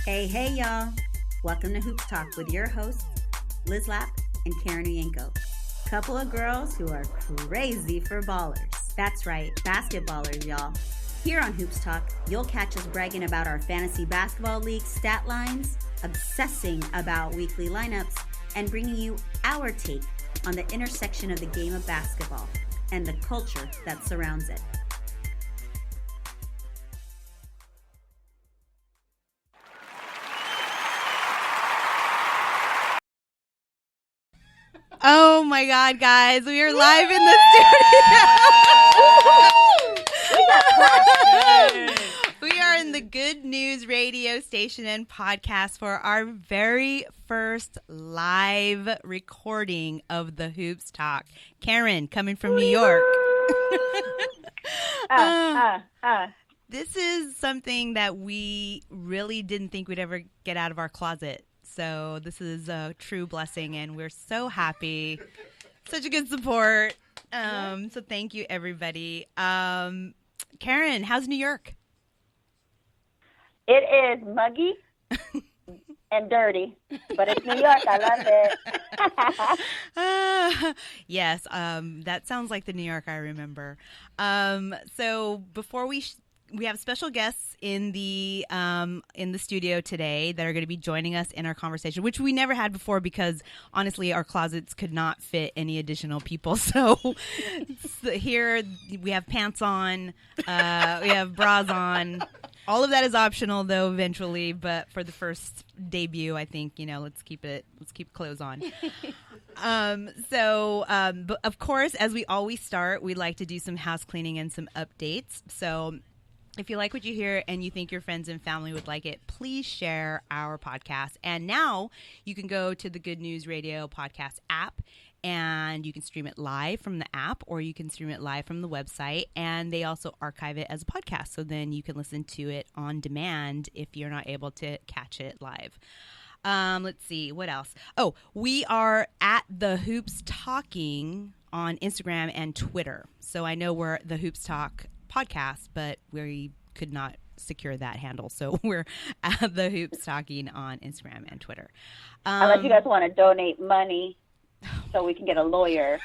Hey, y'all. Welcome to Hoops Talk with your hosts, Liz Lapp and Karen Uyenko. Couple of girls who are crazy for ballers. That's right, basketballers, y'all. Here on Hoops Talk, you'll catch us bragging about our fantasy basketball league stat lines, obsessing about weekly lineups, and bringing you our take on the intersection of the game of basketball and the culture that surrounds it. Oh my God, guys, we are live in the studio. We are in the Good News radio station and podcast for our very first live recording of the Hoops Talk. Karen, coming from New York. This is something that we really didn't think we'd ever get out of our closet. So this is a true blessing, and we're so happy. Such a good support. So thank you, everybody. Karen, how's New York? It is muggy and dirty, but it's New York. I love it. Yes, that sounds like the New York I remember. So before we have special guests in the studio today that are going to be joining us in our conversation, which we never had before because honestly our closets could not fit any additional people. So here we have pants on, we have bras on. All of that is optional though eventually, but for the first debut, I think, let's keep clothes on. But of course, as we always start, we like to do some house cleaning and some updates. So if you like what you hear and you think your friends and family would like it, please share our podcast. And now you can go to the Good News Radio podcast app and you can stream it live from the app or you can stream it live from the website. And they also archive it as a podcast. So then you can listen to it on demand if you're not able to catch it live. Let's see. What else? Oh, we are at the Hoops Talking on Instagram and Twitter. So I know we're the Hoops Talk podcast, but we could not secure that handle, so we're at the Hoops Talking on Instagram and Twitter. Unless you guys want to donate money so we can get a lawyer.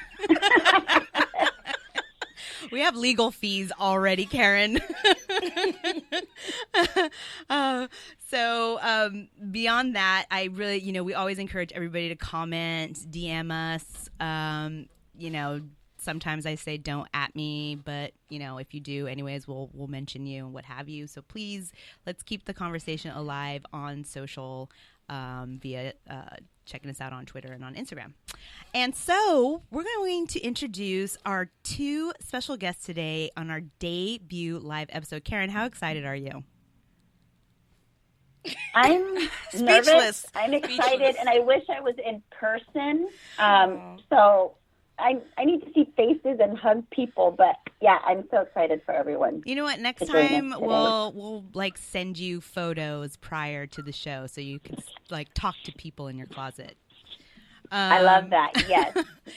We have legal fees already, Karen. So beyond that, I really, we always encourage everybody to comment, DM us, sometimes I say don't at me, but if you do anyways, we'll mention you and what have you. So please, let's keep the conversation alive on social via checking us out on Twitter and on Instagram. And so we're going to introduce our two special guests today on our debut live episode. Karen, how excited are you? I'm nervous. I'm excited, and I wish I was in person. So I need to see faces and hug people, but yeah, I'm so excited for everyone. You know what? Next time we'll send you photos prior to the show so you can talk to people in your closet. I love that. Yes.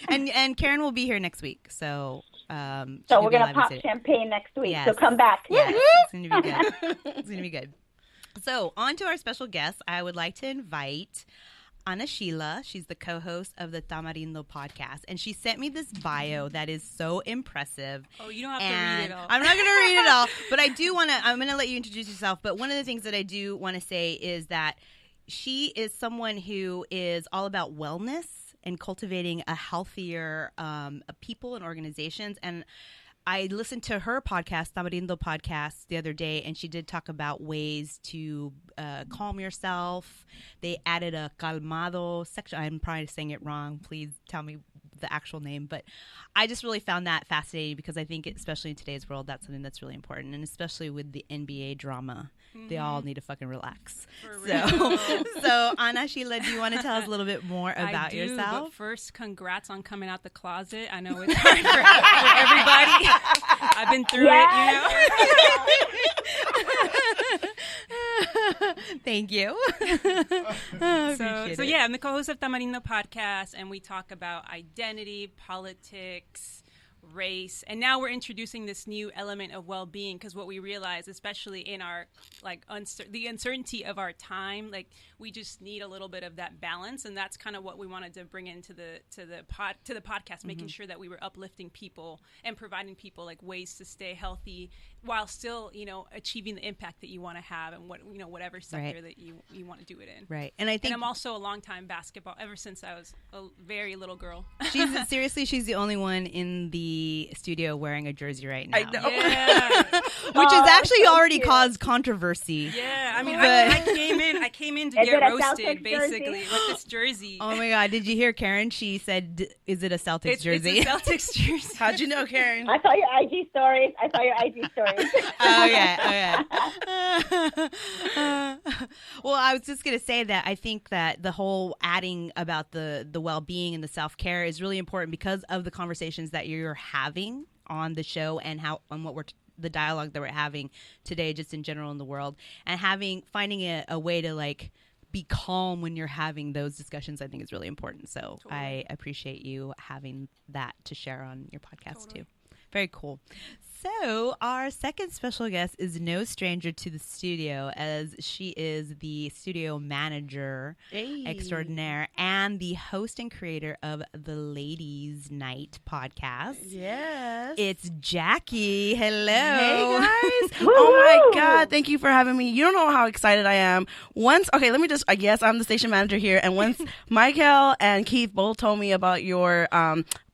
and Karen will be here next week, so we're gonna pop champagne next week. Yes. So come back. Yes, it's gonna be good. It's gonna be good. So on to our special guest. I would like to invite Ana Sheila. She's the co-host of the Tamarindo podcast, and she sent me this bio that is so impressive. Oh, you don't have to read it all. I'm not going to read it all, but I'm going to let you introduce yourself. But one of the things that I do want to say is that she is someone who is all about wellness and cultivating a healthier people and organizations. And I listened to her podcast, Tamarindo podcast, the other day, and she did talk about ways to calm yourself. They added a calmado section. I'm probably saying it wrong. Please tell me the actual name. But I just really found that fascinating because I think, especially in today's world, that's something that's really important. And especially with the NBA drama, they all need to fucking relax. So Ana Sheila, do you want to tell us a little bit more about yourself? But first, congrats on coming out the closet. I know it's hard for everybody. I've been through it, Thank you. So yeah, I'm the co-host of Tamarindo podcast, and we talk about identity, politics, race, and now we're introducing this new element of well-being, because what we realize, especially in our the uncertainty of our time, like we just need a little bit of that balance, and that's kind of what we wanted to bring into the podcast, making sure that we were uplifting people and providing people like ways to stay healthy while still, achieving the impact that you want to have, and whatever sector that you want to do it in. Right. And I think, and I'm also a longtime basketball, ever since I was a very little girl. She's the only one in the studio wearing a jersey right now. I know. Yeah. Which has actually already caused controversy. Yeah, I mean, I came in to get roasted, basically, with this jersey. Oh my God, did you hear Karen? She said, is it a Celtics jersey? It's a Celtics jersey. How'd you know, Karen? I saw your IG stories. Oh yeah. Well, I was just going to say that I think that the whole adding about the well-being and the self-care is really important because of the conversations that you're having on the show and the dialogue that we're having today, just in general in the world, and finding a way to like be calm when you're having those discussions, I think is really important. So totally. I appreciate you having that to share on your podcast too. Very cool. So our second special guest is no stranger to the studio, as she is the studio manager extraordinaire and the host and creator of the Ladies Night podcast. Yes. It's Jackie. Hello. Hey, guys. Oh, my God. Thank you for having me. You don't know how excited I am. I guess I'm the station manager here. And once Michael and Keith both told me about your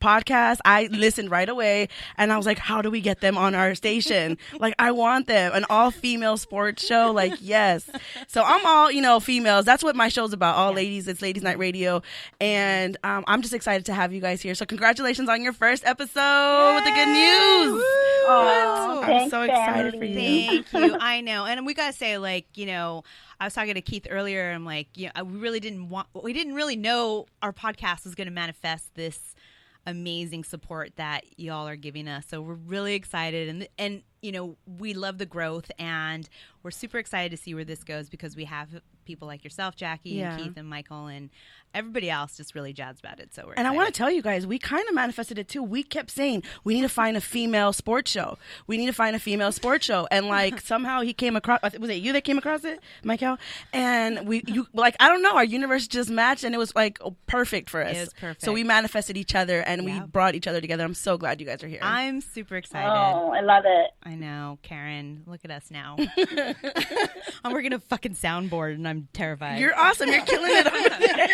podcast, I listened right away, and I was like, how do we get them on our station? Like, I want them, an all-female sports show, like, yes. So I'm all, females. That's what my show's about, all ladies. It's Ladies Night Radio, and I'm just excited to have you guys here. So congratulations on your first episode with the good news. Oh, I'm so excited for you. Thank you. I know. And we got to say, I was talking to Keith earlier, I'm like, we didn't really know our podcast was going to manifest this amazing support that y'all are giving us. So we're really excited, and we love the growth, and we're super excited to see where this goes, because we have people like yourself, Jackie, and Keith and Michael, and everybody else just really jazzed about it. So we're excited. I want to tell you guys, we kind of manifested it too. We kept saying we need to find a female sports show. And somehow he came across. Was it you that came across it, Michael? And I don't know. Our universe just matched, and it was perfect for us. It was perfect. So we manifested each other, and we brought each other together. I'm so glad you guys are here. I'm super excited. Oh, I love it. I know, Karen. Look at us now. I'm working a fucking soundboard, and I'm terrified. You're awesome. You're killing it over there.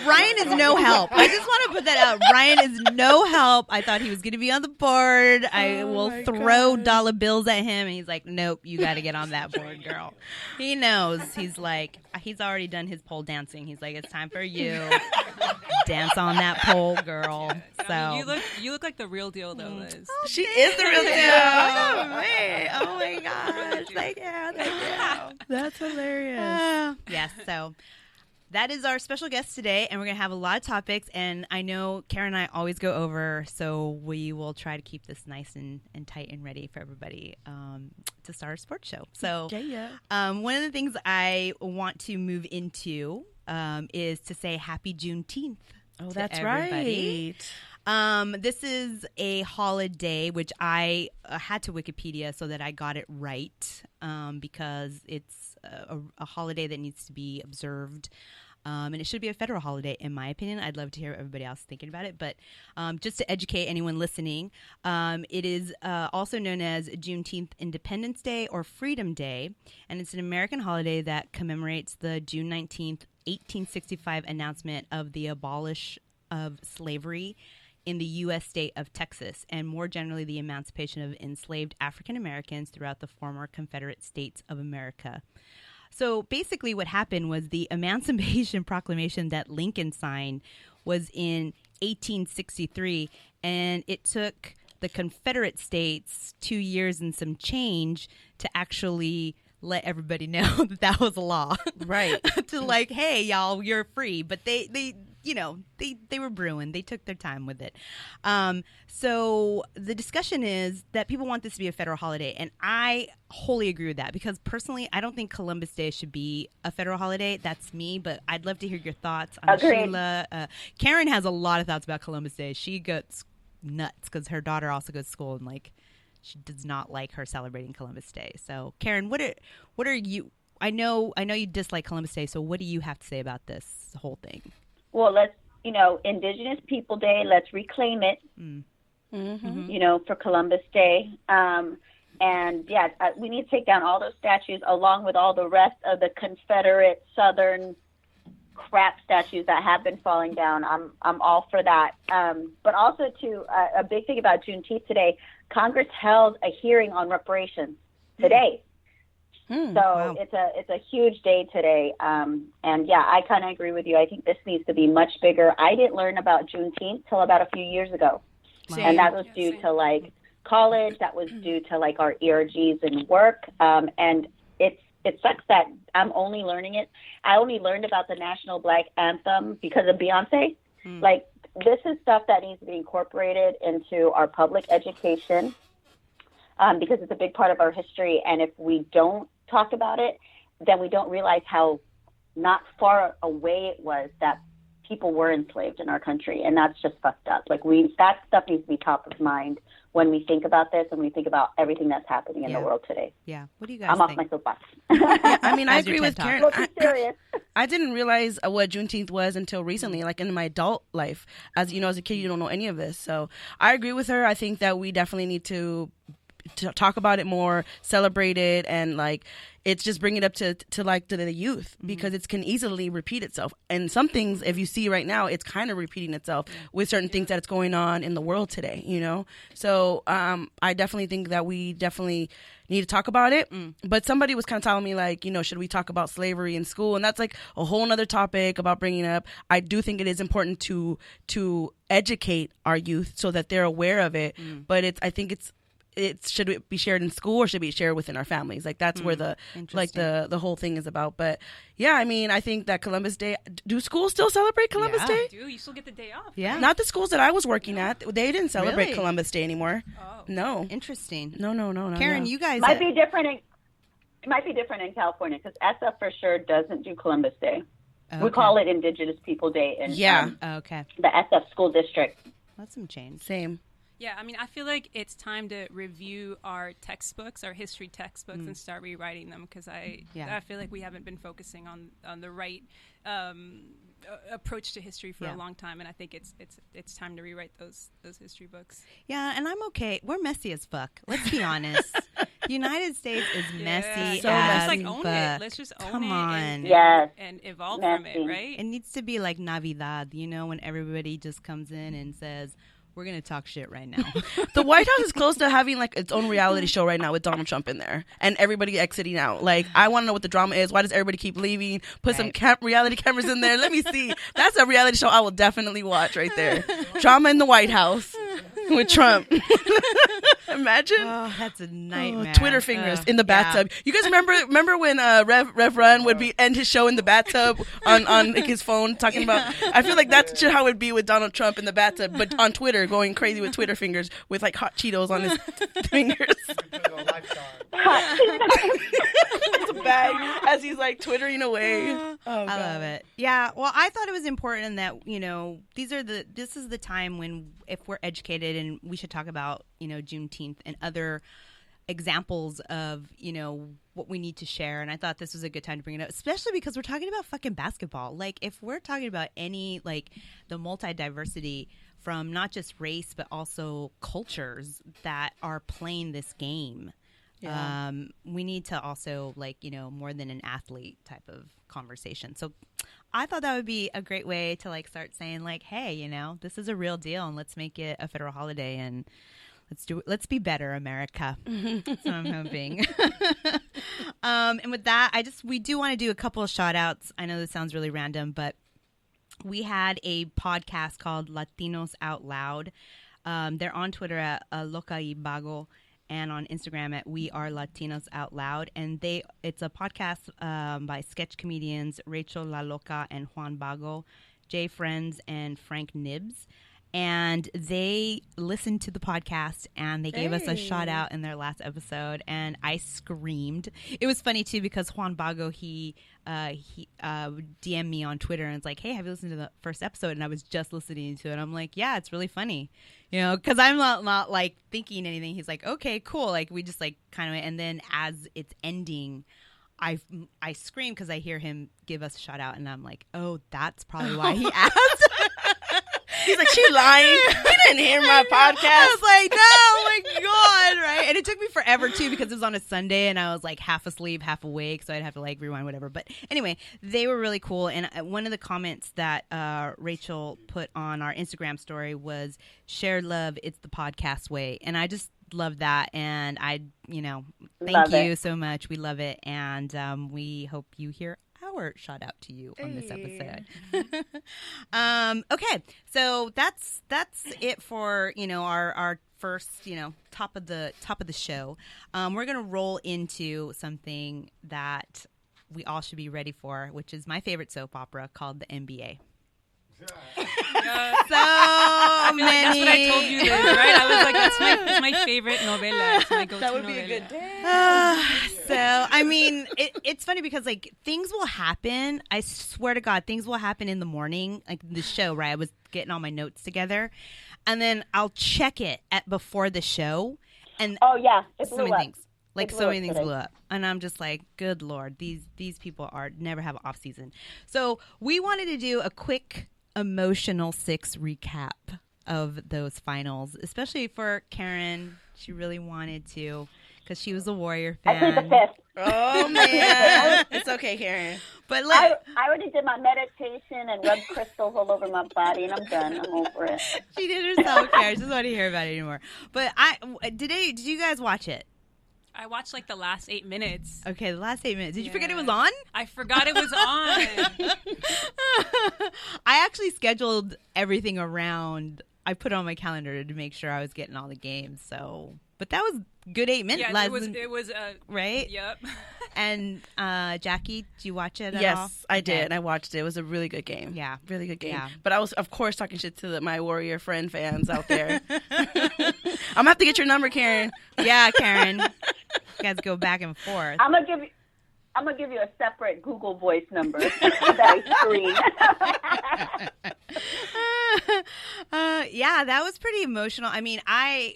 Ryan is no help. I just want to put that out. Ryan is no help. I thought he was going to be on the board. I will throw dollar bills at him, and he's like, nope, you got to get on that board, girl. He knows. He's already done his pole dancing. He's like, it's time for you. Dance on that pole, girl. So I mean, you look like the real deal, though, Liz. She is the real deal. Oh my gosh. Thank you. That's hilarious. Yes, so that is our special guest today, and we're going to have a lot of topics, and I know Karen and I always go over, so we will try to keep this nice and tight and ready for everybody to start a sports show. So one of the things I want to move into is to say happy Juneteenth. Oh, that's everybody. Right. This is a holiday, which I had to Wikipedia so that I got it right, because it's a holiday that needs to be observed. And it should be a federal holiday, in my opinion. I'd love to hear what everybody else thinking about it. But just to educate anyone listening, it is also known as Juneteenth Independence Day or Freedom Day. And it's an American holiday that commemorates the June 19th, 1865 announcement of the abolition of slavery in the U.S. state of Texas, and more generally the emancipation of enslaved African Americans throughout the former Confederate States of America. So basically what happened was the Emancipation Proclamation that Lincoln signed was in 1863, and it took the Confederate States 2 years and some change to actually let everybody know that was a law. Right. To hey, y'all, you're free. But they were brewing. They took their time with it. So the discussion is that people want this to be a federal holiday. And I wholly agree with that, because personally, I don't think Columbus Day should be a federal holiday. That's me. But I'd love to hear your thoughts on Agreed. Sheila. Karen has a lot of thoughts about Columbus Day. She gets nuts because her daughter also goes to school and like she does not like her celebrating Columbus Day. So Karen, what are you? I know you dislike Columbus Day. So what do you have to say about this whole thing? Well, Indigenous People Day. Let's reclaim it. For Columbus Day. We need to take down all those statues along with all the rest of the Confederate Southern crap statues that have been falling down. I'm all for that. But also a big thing about Juneteenth today, Congress held a hearing on reparations today. Wow. It's a huge day today. I kind of agree with you. I think this needs to be much bigger. I didn't learn about Juneteenth till about a few years ago. Same. And that was due to like college. That was due to like our ERGs and work. And it sucks that I'm only learning it. I only learned about the National Black Anthem because of Beyonce. Like, this is stuff that needs to be incorporated into our public education because it's a big part of our history. And if we don't talk about it, then we don't realize how not far away it was that people were enslaved in our country. And that's just fucked up. Like, that stuff needs to be top of mind when we think about this and we think about everything that's happening in the world today. Yeah. What do you guys think? I'm off my soapbox. I agree with Karen. I didn't realize what Juneteenth was until recently, like in my adult life. As you know, as a kid, you don't know any of this. So I agree with her. I think that we definitely need to talk about it more, celebrate it, and like it's just bring it up to the youth because it can easily repeat itself. And some things, if you see right now, it's kind of repeating itself with certain things that's going on in the world today, you know? So I definitely think that we definitely need to talk about it. But somebody was kind of telling me like, you know, should we talk about slavery in school? And that's like a whole nother topic about bringing up. I do think it is important to educate our youth so that they're aware of it. But I think should it be shared in school or should it be shared within our families? Like that's where the whole thing is about. But yeah, I mean, I think that Columbus Day, do schools still celebrate Columbus Day? Do you still get the day off? Yeah. Not the schools that I was working at. They didn't celebrate Columbus Day anymore. Oh. No. Interesting. No. Karen, you guys might be different in California because SF for sure doesn't do Columbus Day. Okay. We call it Indigenous People Day in the SF school district. That's some change. Same. Yeah, I mean, I feel like it's time to review our textbooks, our history textbooks, and start rewriting them because I feel like we haven't been focusing on the right approach to history for a long time, and I think it's time to rewrite those history books. Yeah, and I'm okay. We're messy as fuck. Let's be honest. United States is messy so as let's like own fuck. it. Let's just own it and evolve from it, right? It needs to be like Navidad, you know, when everybody just comes in and says, we're going to talk shit right now. The White House is close to having like its own reality show right now with Donald Trump in there and everybody exiting out. Like, I want to know what the drama is. Why does everybody keep leaving? Put some reality cameras in there. Let me see. That's a reality show I will definitely watch right there. Drama in the White House with Trump. Imagine. Oh, that's a nightmare. Twitter fingers in the bathtub. You guys remember when Rev Run would end his show in the bathtub on like his phone talking about. I feel like that's how it would be with Donald Trump in the bathtub, but on Twitter, going crazy with Twitter fingers with like hot Cheetos on his fingers. It's a bag as he's like twittering away. I love it. Yeah. Well, I thought it was important that, you know, this is the time when if we're educated and we should talk about, you know, Juneteenth and other examples of, you know, what we need to share. And I thought this was a good time to bring it up, especially because we're talking about fucking basketball. Like, if we're talking about any, like, the multi-diversity from not just race, but also cultures that are playing this game. Yeah. We need to also, like, you know, more than an athlete type of conversation. So I thought that would be a great way to like start saying like, hey, you know, this is a real deal and let's make it a federal holiday and let's do it. Let's be better, America. That's what I'm hoping. And with that, we do want to do a couple of shout outs. I know this sounds really random, but we had a podcast called Latinos Out Loud. They're on Twitter at Loca y Bago and on Instagram at We Are Latinos Out Loud. And it's a podcast by sketch comedians Rachel La Loca and Juan Bago, Jay Friends, and Frank Nibs. and they listened to the podcast and they gave us a shout out in their last episode, and I screamed. It was funny too because Juan Bago, he DM'd me on Twitter and it's like, hey, have you listened to the first episode? And I was just listening to it. I'm like, yeah, it's really funny, you know, because I'm not like thinking anything. He's like, okay, cool. Like we just like kind of, and then as it's ending, I scream because I hear him give us a shout out, and I'm like, oh, that's probably why he asked. He's like, she lying. He didn't hear my podcast. I was like, no, oh my God, right? And it took me forever, too, because it was on a Sunday, and I was, like, half asleep, half awake, so I'd have to, like, rewind, whatever. But anyway, they were really cool, and one of the comments that Rachel put on our Instagram story was, share love, it's the podcast way. And I just love that, and thank you so much. We love it, and we hope you hear our shout out to you on this episode. Okay, so that's it for our first top of the show. We're gonna roll into something that we all should be ready for, which is my favorite soap opera called the NBA. I feel like that's what I told you, Liz, right? I was like, that's my favorite novela. It's my go-to that would novela. be a good day. So, I mean, it's funny because, like, things will happen. I swear to God, things will happen in the morning, like the show, right? I was getting all my notes together, and then I'll check it before the show, and oh yeah, it so blew many up. things. Like so many things blew up, and I'm just like, good Lord, these people never have an off season. So we wanted to do a quick emotional six recap of those finals, especially for Karen. She really wanted to because she was a Warrior fan. I plead the fifth. Oh man, it's okay, Karen. But I already did my meditation and rubbed crystals all over my body, and I'm done. I'm over it. She did herself, Karen. She doesn't want to hear about it anymore. But did you guys watch it? I watched like the last 8 minutes. Okay, the last 8 minutes. Did you forget it was on? I forgot it was on. I actually scheduled everything around. I put it on my calendar to make sure I was getting all the games. So, but that was good 8 minutes. Yeah, it was right. Yep. And Jackie, did you watch it at all? Yes, I did. I watched it. It was a really good game. Yeah, really good game. Yeah. But I was, of course, talking shit to my Warrior friend fans out there. I'm gonna have to get your number, Karen. Yeah, Karen. You guys go back and forth. I'm gonna give you a separate Google Voice number that I screen. Yeah, that was pretty emotional. I mean, I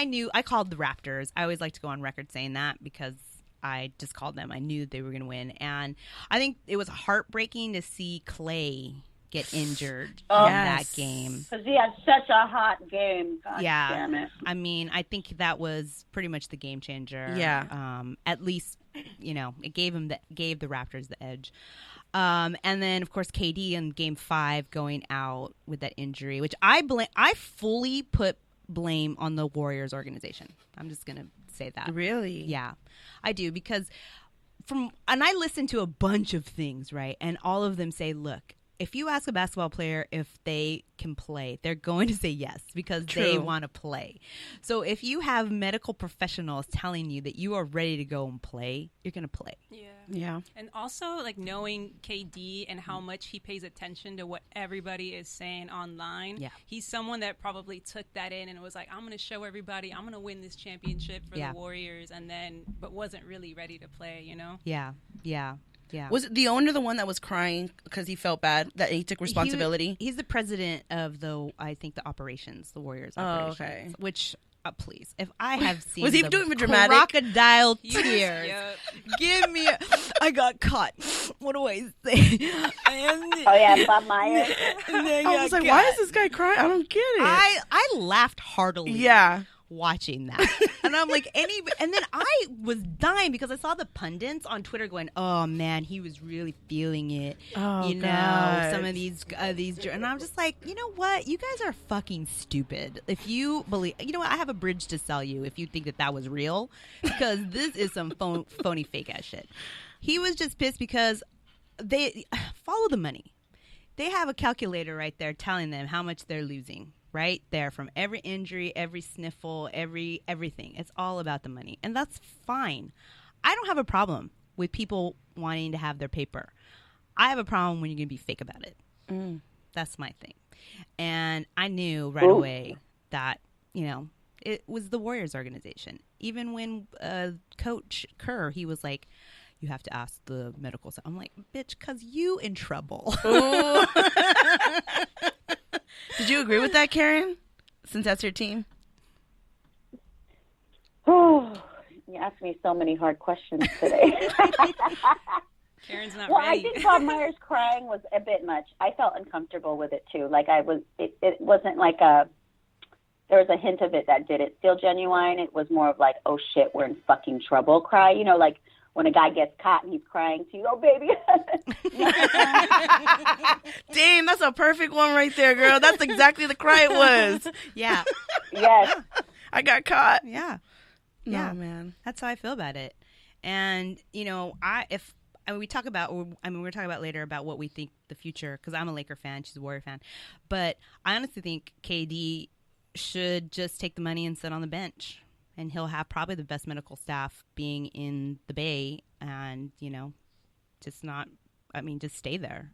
knew I called the Raptors. I always like to go on record saying that because I just called them. I knew they were going to win, and I think it was heartbreaking to see Clay get injured in that game. Because he had such a hot game. God damn it. I mean, I think that was pretty much the game changer. Yeah. At least, it gave the Raptors the edge. And then, of course, KD in Game 5 going out with that injury, which I fully put blame on the Warriors organization. I'm just gonna say that. Really? Yeah, I do, because and I listen to a bunch of things, right? And all of them say, look, if you ask a basketball player if they can play, they're going to say yes because they want to play. So if you have medical professionals telling you that you are ready to go and play, you're going to play. Yeah. And also, like, knowing KD and how much he pays attention to what everybody is saying online. Yeah. He's someone that probably took that in and was like, I'm going to show everybody, I'm going to win this championship for the Warriors, but wasn't really ready to play, Yeah. Was it the owner the one that was crying because he felt bad that he took responsibility? He's the president of the operations, the Warriors operations. Oh, okay. Which, please, if I have seen was he doing the dramatic crocodile tears, give me. I got caught. What do I say? Bob Myers. I was like, why is this guy crying? I don't get it. I laughed heartily. Yeah. Watching that, and I'm like, and then I was dying because I saw the pundits on Twitter going, "Oh man, he was really feeling it." Oh, God. Some of these, and I'm just like, you know what? You guys are fucking stupid. If you believe, you know what? I have a bridge to sell you if you think that was real, because this is some phony fake ass shit. He was just pissed because they follow the money. They have a calculator right there telling them how much they're losing. Right there, from every injury, every sniffle, everything. It's all about the money. And that's fine. I don't have a problem with people wanting to have their paper. I have a problem when you're going to be fake about it. That's my thing. And I knew right away that, you know, it was the Warriors organization. Even when Coach Kerr, he was like, you have to ask the medical staff. I'm like, bitch, because you in trouble. Did you agree with that, Karen, since that's your team? Oh, you asked me so many hard questions today. Karen's not well, ready. I think Bob Myers crying was a bit much. I felt uncomfortable with it too. Like it wasn't like there was a hint of it that didn't feel genuine. It was more of like, oh shit, we're in fucking trouble cry. You know, like when a guy gets caught and he's crying to you, oh baby. Damn, that's a perfect one right there, girl. That's exactly the cry it was. Yeah. Yes. I got caught. Yeah. No, Yeah. man. That's how I feel about it. And, you know, we're talking about later about what we think the future, because I'm a Laker fan, she's a Warrior fan. But I honestly think KD should just take the money and sit on the bench. And he'll have probably the best medical staff being in the Bay and, you know, just stay there.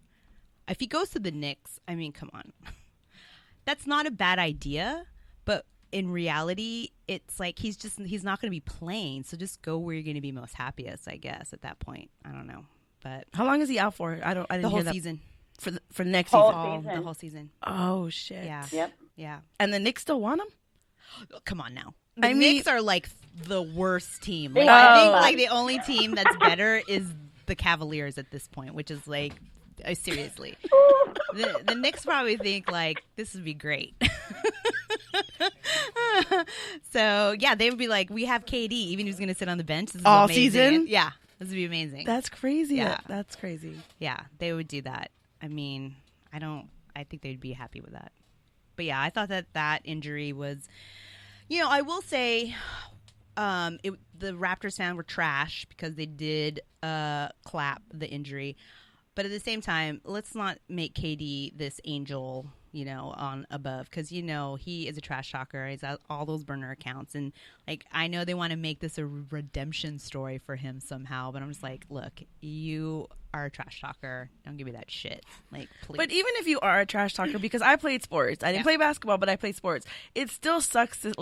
If he goes to the Knicks, I mean, come on. That's not a bad idea, but in reality, it's like he's not going to be playing. So just go where you're going to be most happiest, I guess, at that point. I don't know. But How long is he out for? I didn't the hear whole that. season. For next Whole season. season. The whole season. Oh shit. Yeah. Yep. Yeah. And the Knicks still want him? Come on now. The I mean- Knicks are like the worst team. They Like, I think are. like the only team that's better is the Cavaliers at this point, which is like seriously. The Knicks probably think like this would be great. So yeah, they would be like, we have KD, even if he's going to sit on the bench this is All amazing. season? Yeah, this would be amazing. That's crazy. Yeah. That's crazy. Yeah, they would do that. I mean, I think they'd be happy with that. But yeah, I thought that injury was, you know, I will say, the Raptors fans were trash because they did clap the injury. But at the same time, let's not make KD this angel, you know, on above, because, you know, he is a trash talker. He's got all those burner accounts. And, like, I know they want to make this a redemption story for him somehow. But I'm just like, look, you are a trash talker. Don't give me that shit. Like, please. But even if you are a trash talker, because I played sports, I didn't play basketball, but I played sports. It still sucks to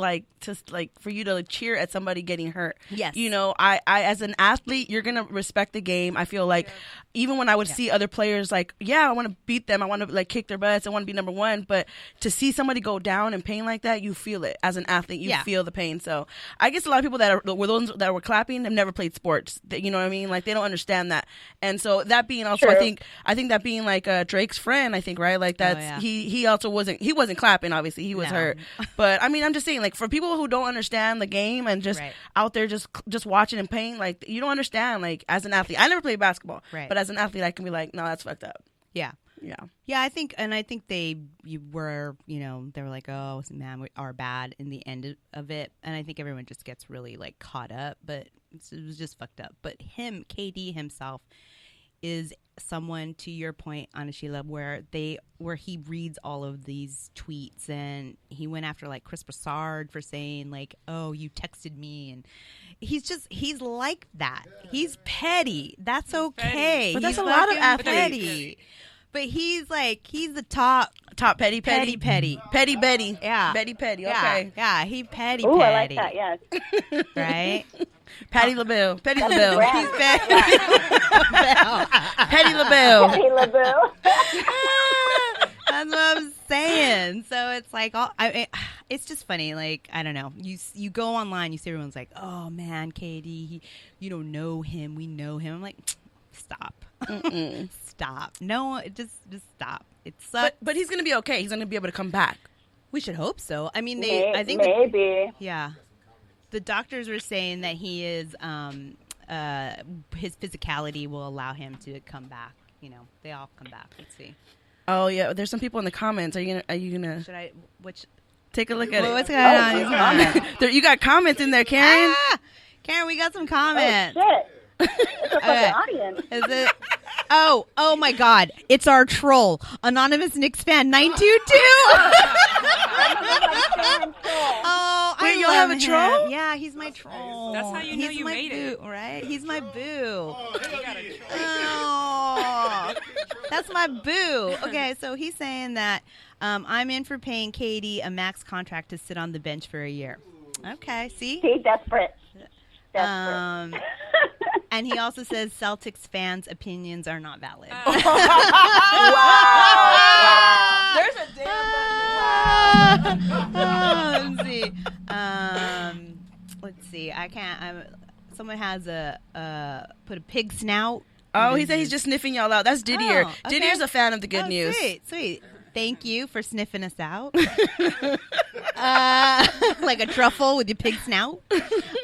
for you to cheer at somebody getting hurt. Yes. You know, I as an athlete, you're gonna respect the game. I feel like even when I would see other players, like, yeah, I want to beat them, I want to like kick their butts, I want to be number one. But to see somebody go down in pain like that, you feel it as an athlete. You feel the pain. So I guess a lot of people that were those that were clapping have never played sports. You know what I mean? Like they don't understand that. And so that being also, True. I think that being like Drake's friend, I think, right? Like that's he also wasn't clapping. Obviously, he was hurt. But I mean, I'm just saying, like for people who don't understand the game and just out there just watching in pain, like you don't understand. Like as an athlete, I never played basketball, but as an athlete, I can be like, no, that's fucked up. Yeah. Yeah. I think they were, you know, they were like, oh man, we are bad in the end of it. And I think everyone just gets really like caught up, but it was just fucked up. But KD himself is someone, to your point, Anashila, where he reads all of these tweets, and he went after like Chris Broussard for saying like, oh, you texted me, and he's like that. He's petty. That's okay. But that's He's a lot of fucking athletes. petty. But he's the top petty. petty. Petty Betty. Yeah. Betty Petty. Okay. Yeah, he petty Ooh, petty. I like that. Yes. Right? Patty LaBelle. Petty That's LaBelle. a He's brand. petty. Petty LaBelle. Hey, LaBoo. That's what I'm saying. So it's like, it's just funny. Like, I don't know. You go online, you see everyone's like, oh man, KD, you don't know him. We know him. I'm like, stop. Stop. No, just stop. It sucks. But he's gonna be okay. He's gonna be able to come back. We should hope so. I mean, I think maybe. the doctors were saying that he is his physicality will allow him to come back. You know, they all come back. Let's see. Oh yeah, there's some people in the comments. Are you gonna Should I? Which? take a look at What's it? going on? You got comments in there, Karen. Karen, we got some comments. Oh, shit. It's a fucking audience. Is it? Oh my God! It's our troll, anonymous Knicks fan 922. Oh, Wait, I y'all love have a him. troll? Yeah, he's my troll. That's how you know He's you my made boo, it. right? He's my boo. You got a troll. Oh, That's my boo. Okay, so he's saying that I'm in for paying Katie a max contract to sit on the bench for a year. Okay, see? See, desperate. And he also says Celtics fans' opinions are not valid. Wow. There's a damn let's see. I can't. Someone has put a pig snout. Oh, he said he's just sniffing y'all out. That's Didier. Oh, okay. Didier's a fan of the good news. Sweet. Thank you for sniffing us out. Like a truffle with your pig snout.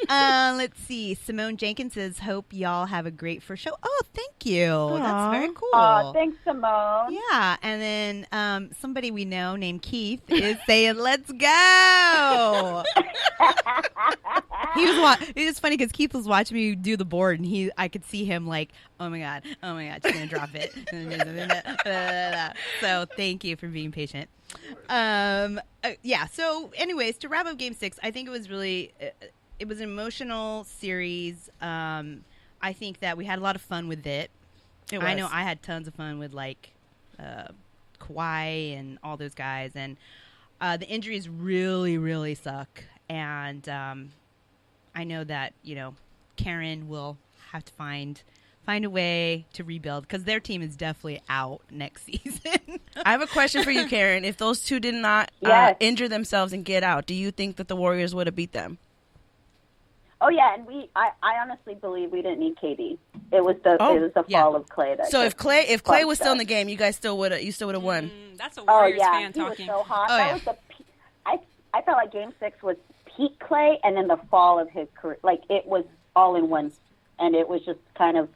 Let's see. Simone Jenkins says, hope y'all have a great first show. Oh, thank you. Aww. That's very cool. Oh, thanks, Simone. Yeah. And then somebody we know named Keith is saying, let's go. It was funny because Keith was watching me do the board, and I could see him like, oh my god, she's gonna drop it. So thank you for being patient. Yeah. So, anyways, to wrap up Game 6, I think it was really it was an emotional series. I think that we had a lot of fun with it. I know I had tons of fun with like Kawhi and all those guys, and the injuries really, really suck. And I know that Karen will have to find a way to rebuild because their team is definitely out next season. I have a question for you, Karen. If those two did not injure themselves and get out, do you think that the Warriors would have beat them? Oh yeah, and I honestly believe we didn't need KD. It was the fall of Clay. So if Clay was still in the game, you guys still would have won. That's a Warriors fan he talking. Was so hot. I felt like Game 6 was peak Clay, and then the fall of his career. Like it was all in one, and it was just kind of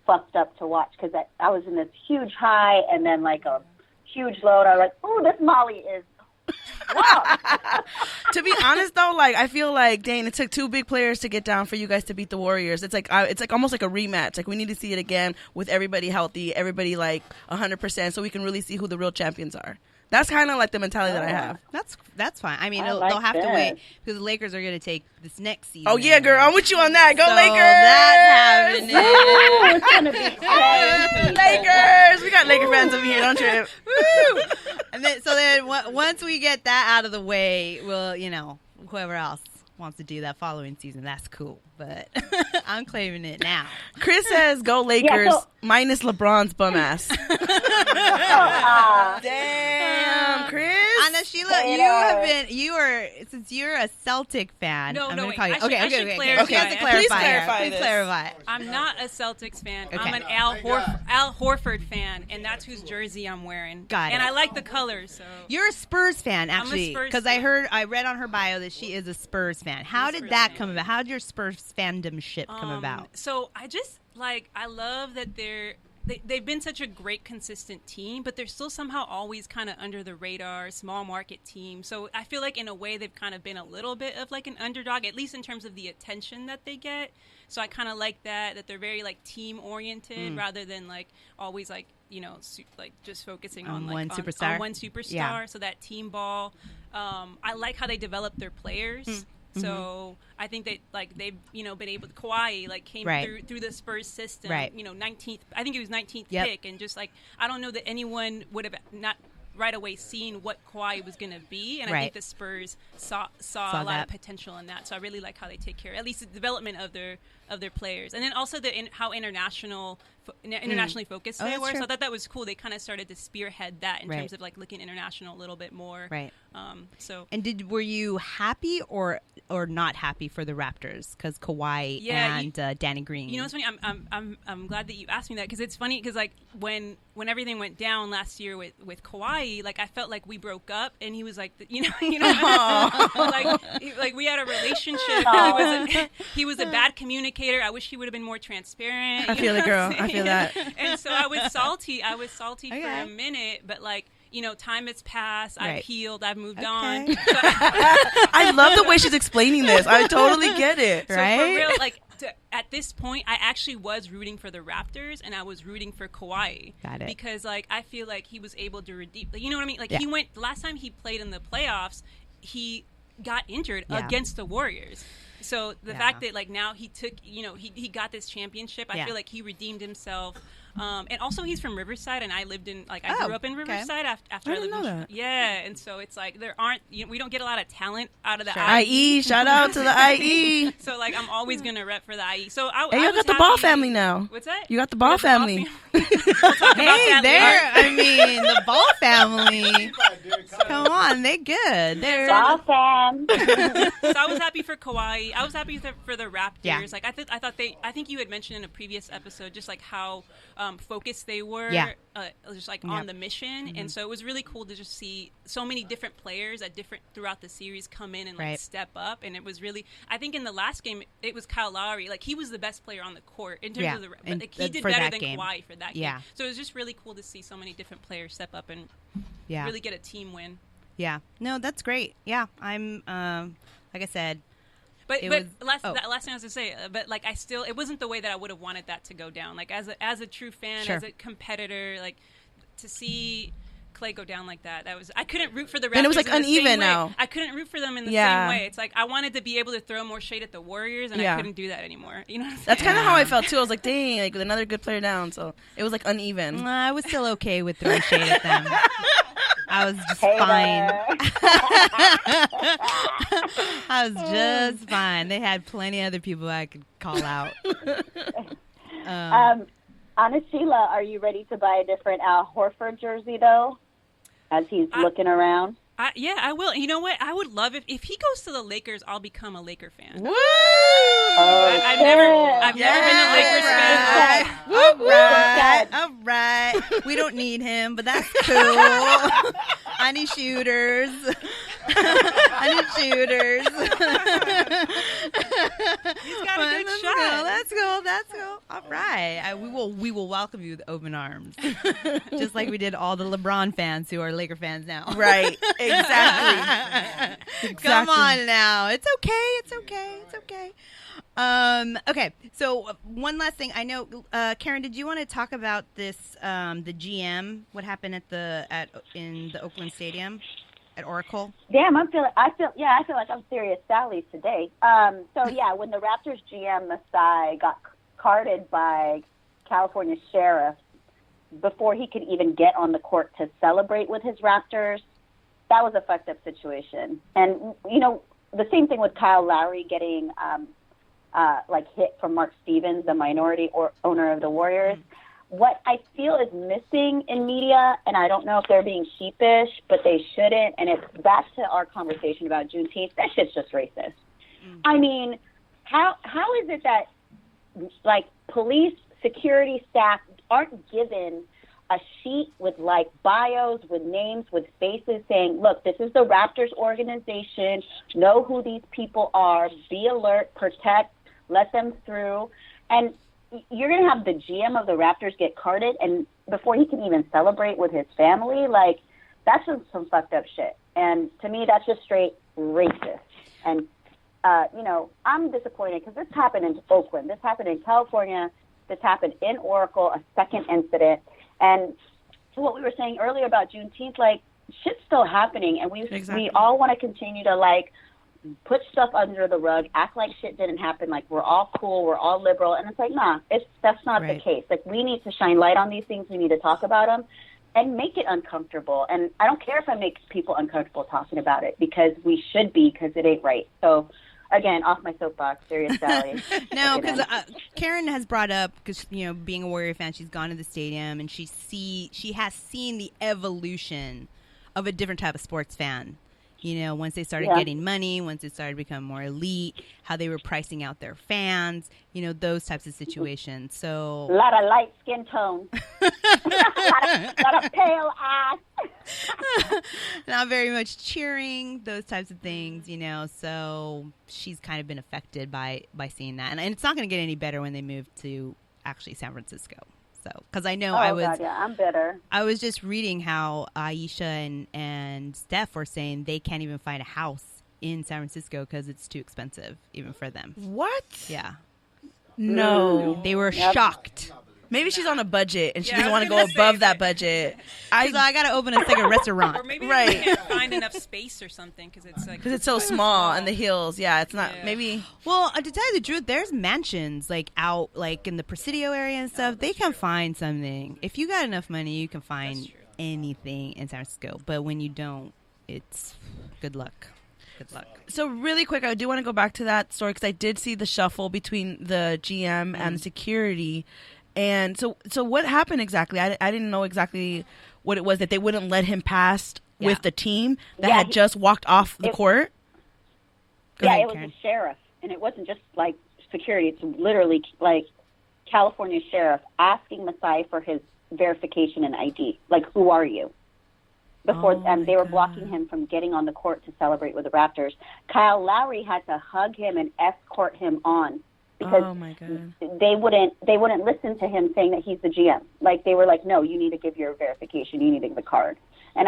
fucked up to watch because I was in this huge high and then like a huge low. And I was like, "Ooh, this Molly is." Wow. To be honest, though, like I feel like, Dane, it took two big players to get down for you guys to beat the Warriors. It's like almost like a rematch. Like we need to see it again with everybody healthy, everybody like 100%, so we can really see who the real champions are. That's kind of like the mentality that I have. That's fine. I mean, they'll have to wait because the Lakers are going to take this next season. Oh yeah, girl, I'm with you on that. Go so Lakers! That's happening. It's gonna be crazy. Lakers! We got Laker fans over here, don't trip. Woo! And then once we get that out of the way, we'll whoever else wants to do that following season, that's cool. But I'm claiming it now. Chris says, "Go Lakers!" Minus LeBron's bum ass. Damn, Chris. Anna Sheila, since you're a Celtic fan. No, I'm no, gonna wait. call you. I should clarify. She has to clarify. Please clarify this. I'm not a Celtics fan. Okay. I'm an Al Horford fan, and that's whose jersey I'm wearing. Got it. And I like the colors. So you're a Spurs fan, actually, Spurs because fan. I read on her bio that she is a Spurs fan. How did that come about? How did your Spurs fandomship come about? So I just I love that they've been such a great consistent team, but they're still somehow always kind of under the radar, small market team. So I feel like in a way they've kind of been a little bit of like an underdog, at least in terms of the attention that they get. So I kind of like that they're very like team oriented rather than like always like just focusing on like one superstar. On one superstar. Yeah. So that team ball. I like how they develop their players. So I think that they've been able to Kawhi came through the Spurs system 19th, I think it was 19th pick, and just I don't know that anyone would have not right away seen what Kawhi was going to be, and I think the Spurs saw a lot of potential in that. So I really like how they take care, at least the development of their players, and then also how internationally focused they were. True. So I thought that was cool. They kind of started to spearhead that in terms of looking international a little bit more. Right. And were you happy or not happy for the Raptors because Kawhi and Danny Green? You know, it's funny. I'm glad that you asked me that because it's funny because when everything went down last year with Kawhi, I felt like we broke up and he was we had a relationship. He was a bad communicator. I wish he would have been more transparent. I feel it, girl. I feel that. And so I was salty. For a minute, but time has passed. I've healed. I've moved on. So, I love the way she's explaining this. I totally get it. So right? for real, at this point, I actually was rooting for the Raptors, and I was rooting for Kawhi. Got it. Because I feel like he was able to redeem. You know what I mean? He went the last time he played in the playoffs. He got injured against the Warriors. So the fact that now he took he got this championship, I feel like he redeemed himself. And also he's from Riverside, and I lived in I grew up in Riverside after I lived in yeah, and so it's like there aren't we don't get a lot of talent out of the IE. Shout out to the IE. So like I'm always gonna rep for the IE. So you got the Ball family now. What's that? You got the Ball family. Hey, there. I mean, the Ball family. Come on, they good. They're Ball fam. So I was happy for Kawhi. I was happy for the Raptors. Yeah. Like I think you had mentioned in a previous episode just like how focused they were. Yeah. Just like on the mission, and so it was really cool to just see so many different players throughout the series come in and like step up, and it was really. I think in the last game it was Kyle Lowry, like he was the best player on the court in terms of the. But like, he did better than Kawhi for that game. So it was just really cool to see so many different players step up and really get a team win. Yeah, no, that's great. Yeah, I'm like I said. But last thing I was to say, but like it wasn't the way that I would have wanted that to go down. Like as a true fan, as a competitor, like to see Klay go down like that was I couldn't root for the Raptors. And it was like uneven now. I couldn't root for them in the same way. It's like I wanted to be able to throw more shade at the Warriors, and I couldn't do that anymore. You know what I'm saying? That's kind of how I felt too. I was like, dang, like with another good player down. So it was like uneven. I was still okay with throwing shade at them. I was just fine. I was just fine. They had plenty of other people I could call out. Anna Sheila, are you ready to buy a different Al Horford jersey, though, as he's looking around? Yeah, I will. You know what? I would love if he goes to the Lakers, I'll become a Laker fan. Woo! I've never been a Lakers fan. All right. We don't need him, but that's cool. I need shooters. I need shooters. He's got a good shot. Let's go. All right. We will welcome you with open arms. Just like we did all the LeBron fans who are Laker fans now. Right. Exactly. Come on now. It's okay. Okay. So one last thing. I know, Karen, did you want to talk about this? The GM, what happened in the Oakland Stadium at Oracle? Damn, I feel like I'm Serious Sally today. So yeah, when the Raptors GM Masai got carded by California sheriff before he could even get on the court to celebrate with his Raptors, that was a fucked up situation. And you know, the same thing with Kyle Lowry getting hit from Mark Stevens, the minority owner of the Warriors. What I feel is missing in media, and I don't know if they're being sheepish, but they shouldn't, and it's back to our conversation about Juneteenth, that shit's just racist. I mean, how is it that, like, police, security staff aren't given a sheet with, like, bios, with names, with faces saying, look, this is the Raptors organization, know who these people are, be alert, protect, let them through, and you're going to have the GM of the Raptors get carded, and before he can even celebrate with his family, like, that's just some fucked up shit. And to me, that's just straight racist. And, I'm disappointed because this happened in Oakland. This happened in California. This happened in Oracle, a second incident. And to what we were saying earlier about Juneteenth, like, shit's still happening, and we all want to continue to, like, put stuff under the rug, act like shit didn't happen, like we're all cool, we're all liberal, and it's like, nah, that's not the case. Like, we need to shine light on these things, we need to talk about them, and make it uncomfortable. And I don't care if I make people uncomfortable talking about it, because we should be, because it ain't right. So, again, off my soapbox, Serious Sally. No, because Karen has brought up, because, being a Warrior fan, she's gone to the stadium, and she has seen the evolution of a different type of sports fan. Once they started getting money, once it started becoming more elite, how they were pricing out their fans, those types of situations. So a lot of light skin tone, a lot of pale eyes. Not very much cheering, those types of things, So she's kind of been affected by seeing that, and it's not going to get any better when they move to actually San Francisco. So, because I know I'm bitter. I was just reading how Aisha and Steph were saying they can't even find a house in San Francisco because it's too expensive, even for them. What? Yeah. No. They were shocked. Maybe she's on a budget and she doesn't want to go above that budget. I got to open a second restaurant. Or maybe they can't find enough space or something because it's so small and the hills. Yeah, it's not maybe. Well, to tell you the truth, there's mansions like out like in the Presidio area and stuff. They can find something. If you got enough money, you can find anything in San Francisco. But when you don't, it's good luck. Good luck. So really quick, I do want to go back to that story because I did see the shuffle between the GM and the security. And so what happened exactly? I didn't know exactly what it was that they wouldn't let him pass with the team that had just walked off the court. Go ahead, it was the sheriff, and it wasn't just like security. It's literally like California sheriff asking Masai for his verification and ID. Like, who are you? Before they were blocking him from getting on the court to celebrate with the Raptors. Kyle Lowry had to hug him and escort him on. Because they wouldn't listen to him saying that he's the GM. Like, they were like, no, you need to give your verification. You need to give the card. And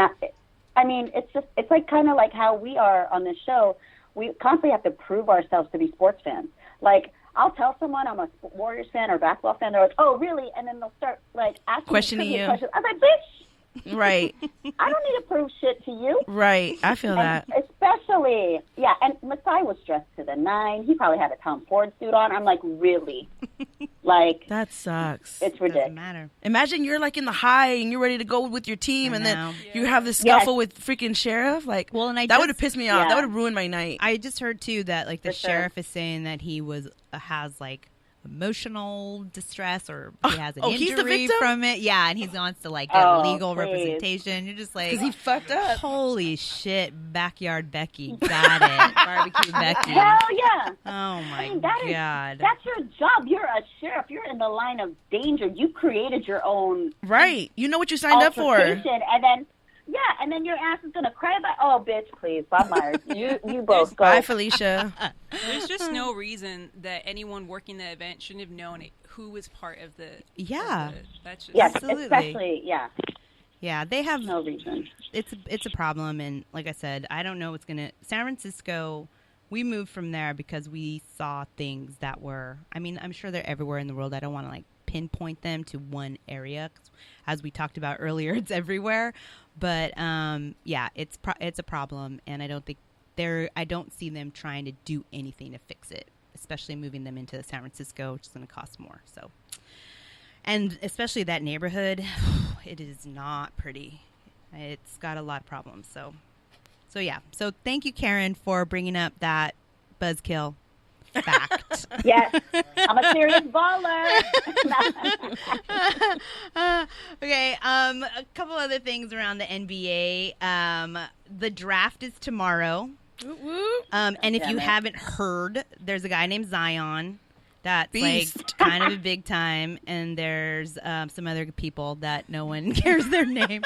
I mean, it's like kind of like how we are on this show. We constantly have to prove ourselves to be sports fans. Like, I'll tell someone I'm a Warriors fan or basketball fan. They're like, oh, really? And then they'll start like asking questioning you. Questions. I'm like, bitch. Right. I don't need to prove shit to you. Right. I feel that. Especially, and Masai was dressed to the nine. He probably had a Tom Ford suit on. I'm like, really? Like, that sucks. It's ridiculous. Doesn't matter. Imagine you're like in the high and you're ready to go with your team, and then you have this scuffle with freaking sheriff. Like, that would have pissed me off. That would have ruined my night. I just heard too that like the sheriff is saying that he has like emotional distress or he has an injury from it. Yeah, and he wants to like get legal representation. You're just like, because he fucked up. Holy shit, backyard Becky, got it. Barbecue Becky. Hell yeah. Oh my God. That's your job. You're a sheriff. You're in the line of danger. You created your own. Right. You know what you signed up for. And then your ass is gonna cry about. Oh, bitch, please, Bob Myers. You both go. Bye, Felicia. There's just no reason that anyone working the event shouldn't have known who was part of the. Yeah. That's just absolutely. Especially Yeah, they have no reason. It's a problem, and like I said, I don't know what's gonna. San Francisco, we moved from there because we saw things that were. I mean, I'm sure they're everywhere in the world. I don't want to like pinpoint them to one area. As we talked about earlier, it's everywhere. But it's a problem, and I don't see them trying to do anything to fix it, especially moving them into San Francisco, which is going to cost more. So, and especially that neighborhood, it is not pretty. It's got a lot of problems. So yeah. So thank you, Karen, for bringing up that buzzkill fact. Yes, I'm a serious baller. Okay, a couple other things around the NBA. The draft is tomorrow. And if you haven't heard, there's a guy named Zion that's Beast. Like kind of a big time, and there's some other people that no one cares their name.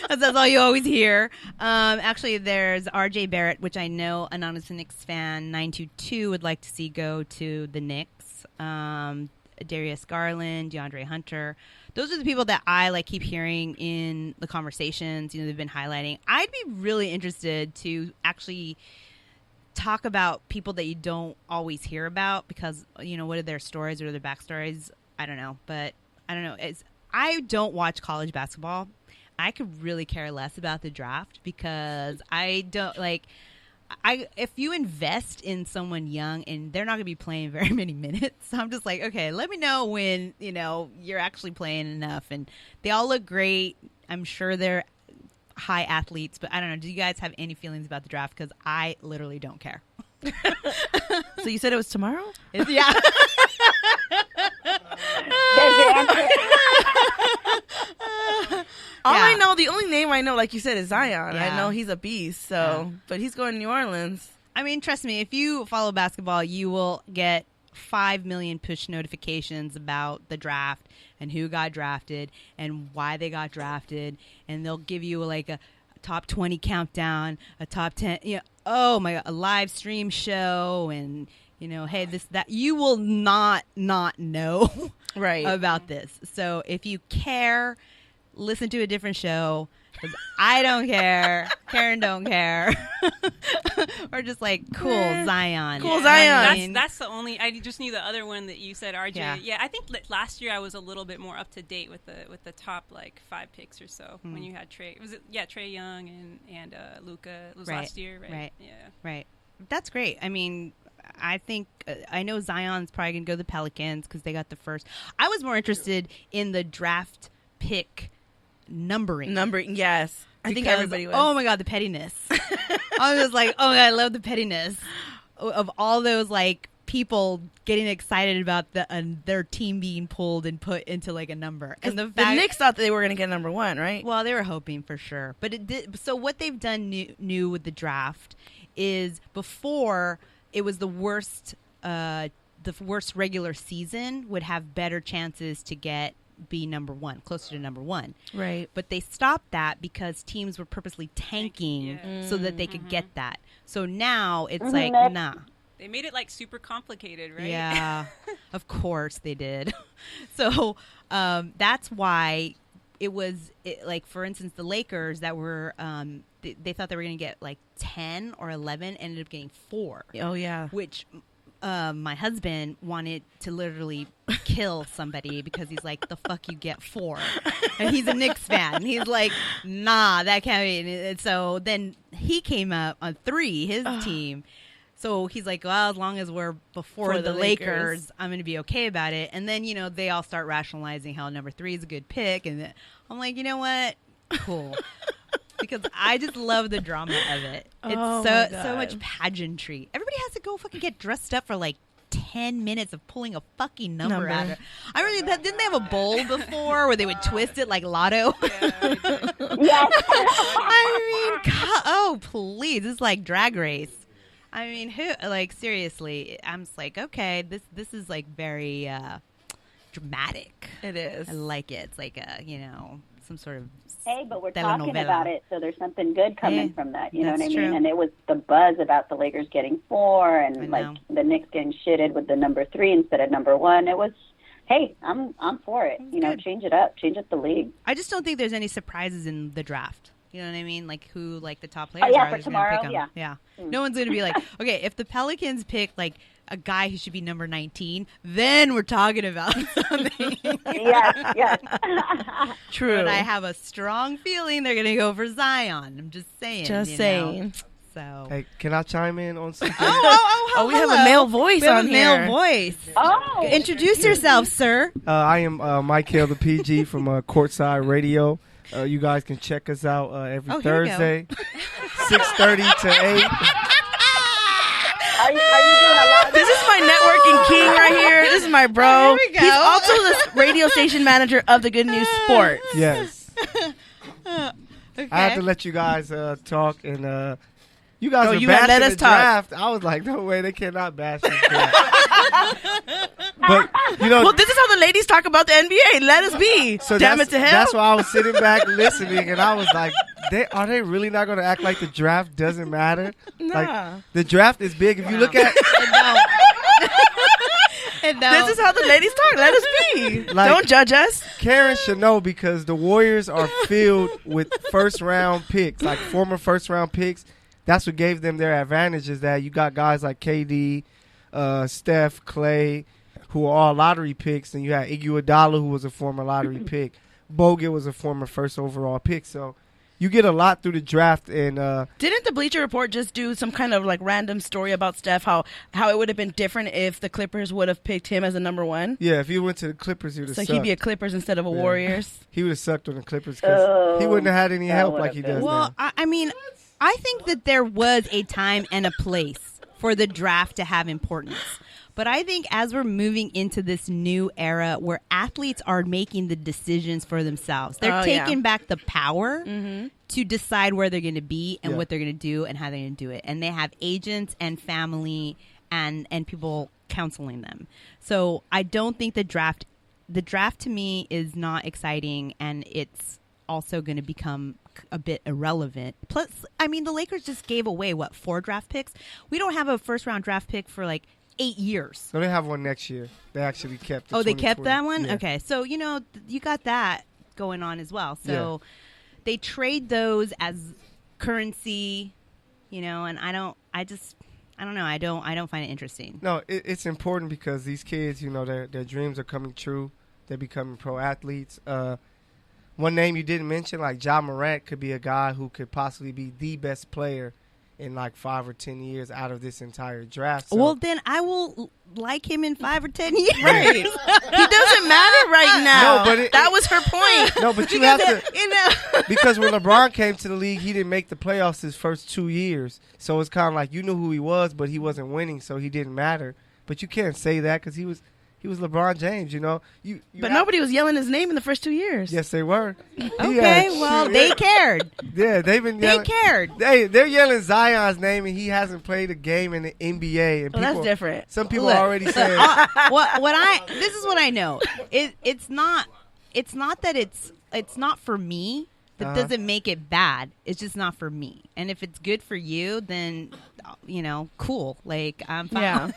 That's all you always hear. Actually, there's RJ Barrett, which I know Anonymous Knicks fan 922 would like to see go to the Knicks. Darius Garland, DeAndre Hunter. Those are the people that I like keep hearing in the conversations. They've been highlighting. I'd be really interested to actually talk about people that you don't always hear about because, what are their stories or their backstories? I don't know. But I don't know. I don't watch college basketball. I could really care less about the draft because I don't like. If you invest in someone young and they're not going to be playing very many minutes, I'm just like, okay, let me know when you're actually playing enough. And they all look great. I'm sure they're high athletes, but I don't know. Do you guys have any feelings about the draft? Because I literally don't care. So you said it was tomorrow? Yeah. There's your answer. I know, the only name I know, like you said, is Zion. Yeah. I know he's a beast, but he's going to New Orleans. I mean, trust me, if you follow basketball, you will get 5 million push notifications about the draft and who got drafted and why they got drafted, and they'll give you like a top 20 countdown, a top 10, oh my God, a live stream show, and hey, that you will not know right about this. So if you care, listen to a different show. I don't care. Karen don't care. or just like cool Zion. Cool Zion. I mean, That's the only. I just knew the other one that you said, RJ. Yeah. I think that last year I was a little bit more up to date with the top like 5 picks or so when you had Trey. Was it Trey Young and Luka? It was last year, right? Right. Yeah. Right. That's great. I mean, I think I know Zion's probably gonna go to the Pelicans because they got the first. I was more interested in the draft pick numbering. Yes. I think everybody was. Oh my God, the pettiness. I was like, oh my God, I love the pettiness of all those like people getting excited about their team being pulled and put into like a number. And the Knicks thought that they were going to get number 1, right? Well, they were hoping for sure, but it did. So what they've done new with the draft is before it was the worst regular season would have better chances to be number 1, closer to number 1. Right. But they stopped that because teams were purposely tanking so that they could get that. So now it's like, nah. They made it like super complicated, right? Yeah, of course they did. So that's why it was like, for instance, the Lakers that were they thought they were going to get like 10 or 11, ended up getting 4. Oh yeah. Which my husband wanted to literally kill somebody because he's like, the fuck you get 4? And he's a Knicks fan. And he's like, nah, that can't be. And so then he came up on 3, his team. So he's like, well, as long as we're before the Lakers, I'm going to be okay about it. And then, they all start rationalizing how number 3 is a good pick. And I'm like, you know what? Cool. Because I just love the drama of it. It's so much pageantry. Everybody has to go fucking get dressed up for like 10 minutes of pulling a fucking number out of it. Didn't they have a bowl before where they would twist it like lotto? Yes. I mean, God, oh, please. It's like Drag Race. I mean, seriously, I'm just like, okay, this is like very dramatic. It is. I like it. It's like some sort of Hey, but we're telenovela. talking about it, so there's something good coming from that. You know what I mean? True. And it was the buzz about the Lakers getting 4 and like the Knicks getting shitted with the number 3 instead of number 1. It was, hey, I'm for it. Change it up, change up the league. I just don't think there's any surprises in the draft. You know what I mean? Like who, like the top players yeah, are. for tomorrow, pick 'em. Yeah. No one's going to be like, okay, if the Pelicans pick like a guy who should be number 19, then we're talking about something. Yes. True. But I have a strong feeling they're going to go for Zion. I'm just saying. Know? So. Hey, can I chime in on something? Oh, we have a male voice we have on a male here. voice. Oh. Introduce yourself, sir. I am Michael the PG from Courtside Radio. You guys can check us out every Thursday, 6:30 to 8. Are you doing a lot? This is my networking king right here. This is my bro. Here we go. He's also the radio station manager of the Good News Sports. Yes. Okay. I had to let you guys talk, and you guys were you had bashing let us the talk. draft. I was like, no way, they cannot bash the draft. But, Well, this is how the ladies talk about the NBA. Let us be. so Damn it to hell. that's why I was sitting back listening, and I was like, are they really not going to act like the draft doesn't matter? Nah. Like, the draft is big. If you look at This is how the ladies talk. Let us be. Like- Don't judge us. Karen should know because the Warriors are filled with first-round picks, like former first-round picks. That's what gave them their advantage is that you got guys like KD, Steph, Clay, who are all lottery picks, and you had Iguodala, who was a former lottery pick. Bogut was a former first overall pick. So you get a lot through the draft. And Didn't the Bleacher Report just do some kind of like random story about Steph, how it would have been different if the Clippers would have picked him as a number 1? yeah, if he went to the Clippers, he would have So sucked. he'd be a Clippers instead of a Warriors. He would have sucked on the Clippers because he wouldn't have had any that help would've like he been- does Well, now. I mean, I think that there was a time and a place for the draft to have importance. But I think as we're moving into this new era where athletes are making the decisions for themselves, they're taking back the power to decide where they're going to be and what they're going to do and how they're going to do it. And they have agents and family and people counseling them. So I don't think the draft to me is not exciting, and it's also going to become a bit irrelevant. Plus, I mean, the Lakers just gave away, 4 draft picks? We don't have a first-round draft pick for, 8 years. So they have one next year. They actually kept the They kept 2020. that one? Yeah. Okay. So, you got that going on as well. So they trade those as currency and I don't know. I don't find it interesting. No, it's important because these kids, their dreams are coming true. They're becoming pro athletes. One name you didn't mention, like Ja Morant, could be a guy who could possibly be the best player in like 5 or 10 years out of this entire draft. So. Well, then I will like him in 5 or 10 years. Right. He doesn't matter right now. No, but that was her point. No, but you have to, because when LeBron came to the league, he didn't make the playoffs his first 2 years. So it's kind of like you knew who he was, but he wasn't winning, so he didn't matter. But you can't say that because he was LeBron James, But nobody was yelling his name in the first 2 years. Yes, they were. Okay, well, they cared. Yeah, they've been yelling. They cared. They're yelling Zion's name, and he hasn't played a game in the NBA. And that's different. Some people are already saying. This is what I know. It's not that it's not for me. That doesn't make it bad. It's just not for me. And if it's good for you, then cool. Like I'm fine. Yeah.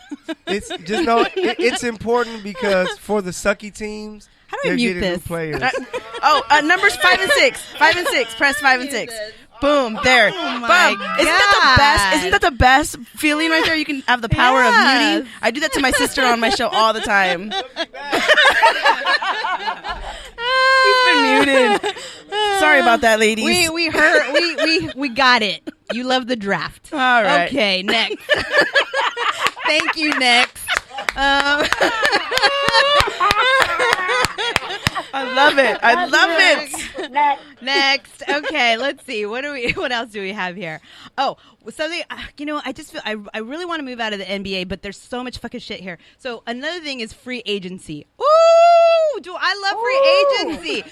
It's just it's important because for the sucky teams, how do I mute this? New players. Numbers 5 and 6. 5 and 6. Press 5 and 6. Boom, there. Oh my God. Isn't that the best feeling right there? You can have the power of muting. I do that to my sister on my show all the time. He's been muted. Sorry about that, ladies. We heard. We got it. You love the draft. All right. Okay, next. Thank you. Next. I love it. Next. Okay, let's see. What else do we have here? Oh, something. I just feel I really want to move out of the NBA, but there's so much fucking shit here. So another thing is free agency. Ooh, do I love free agency?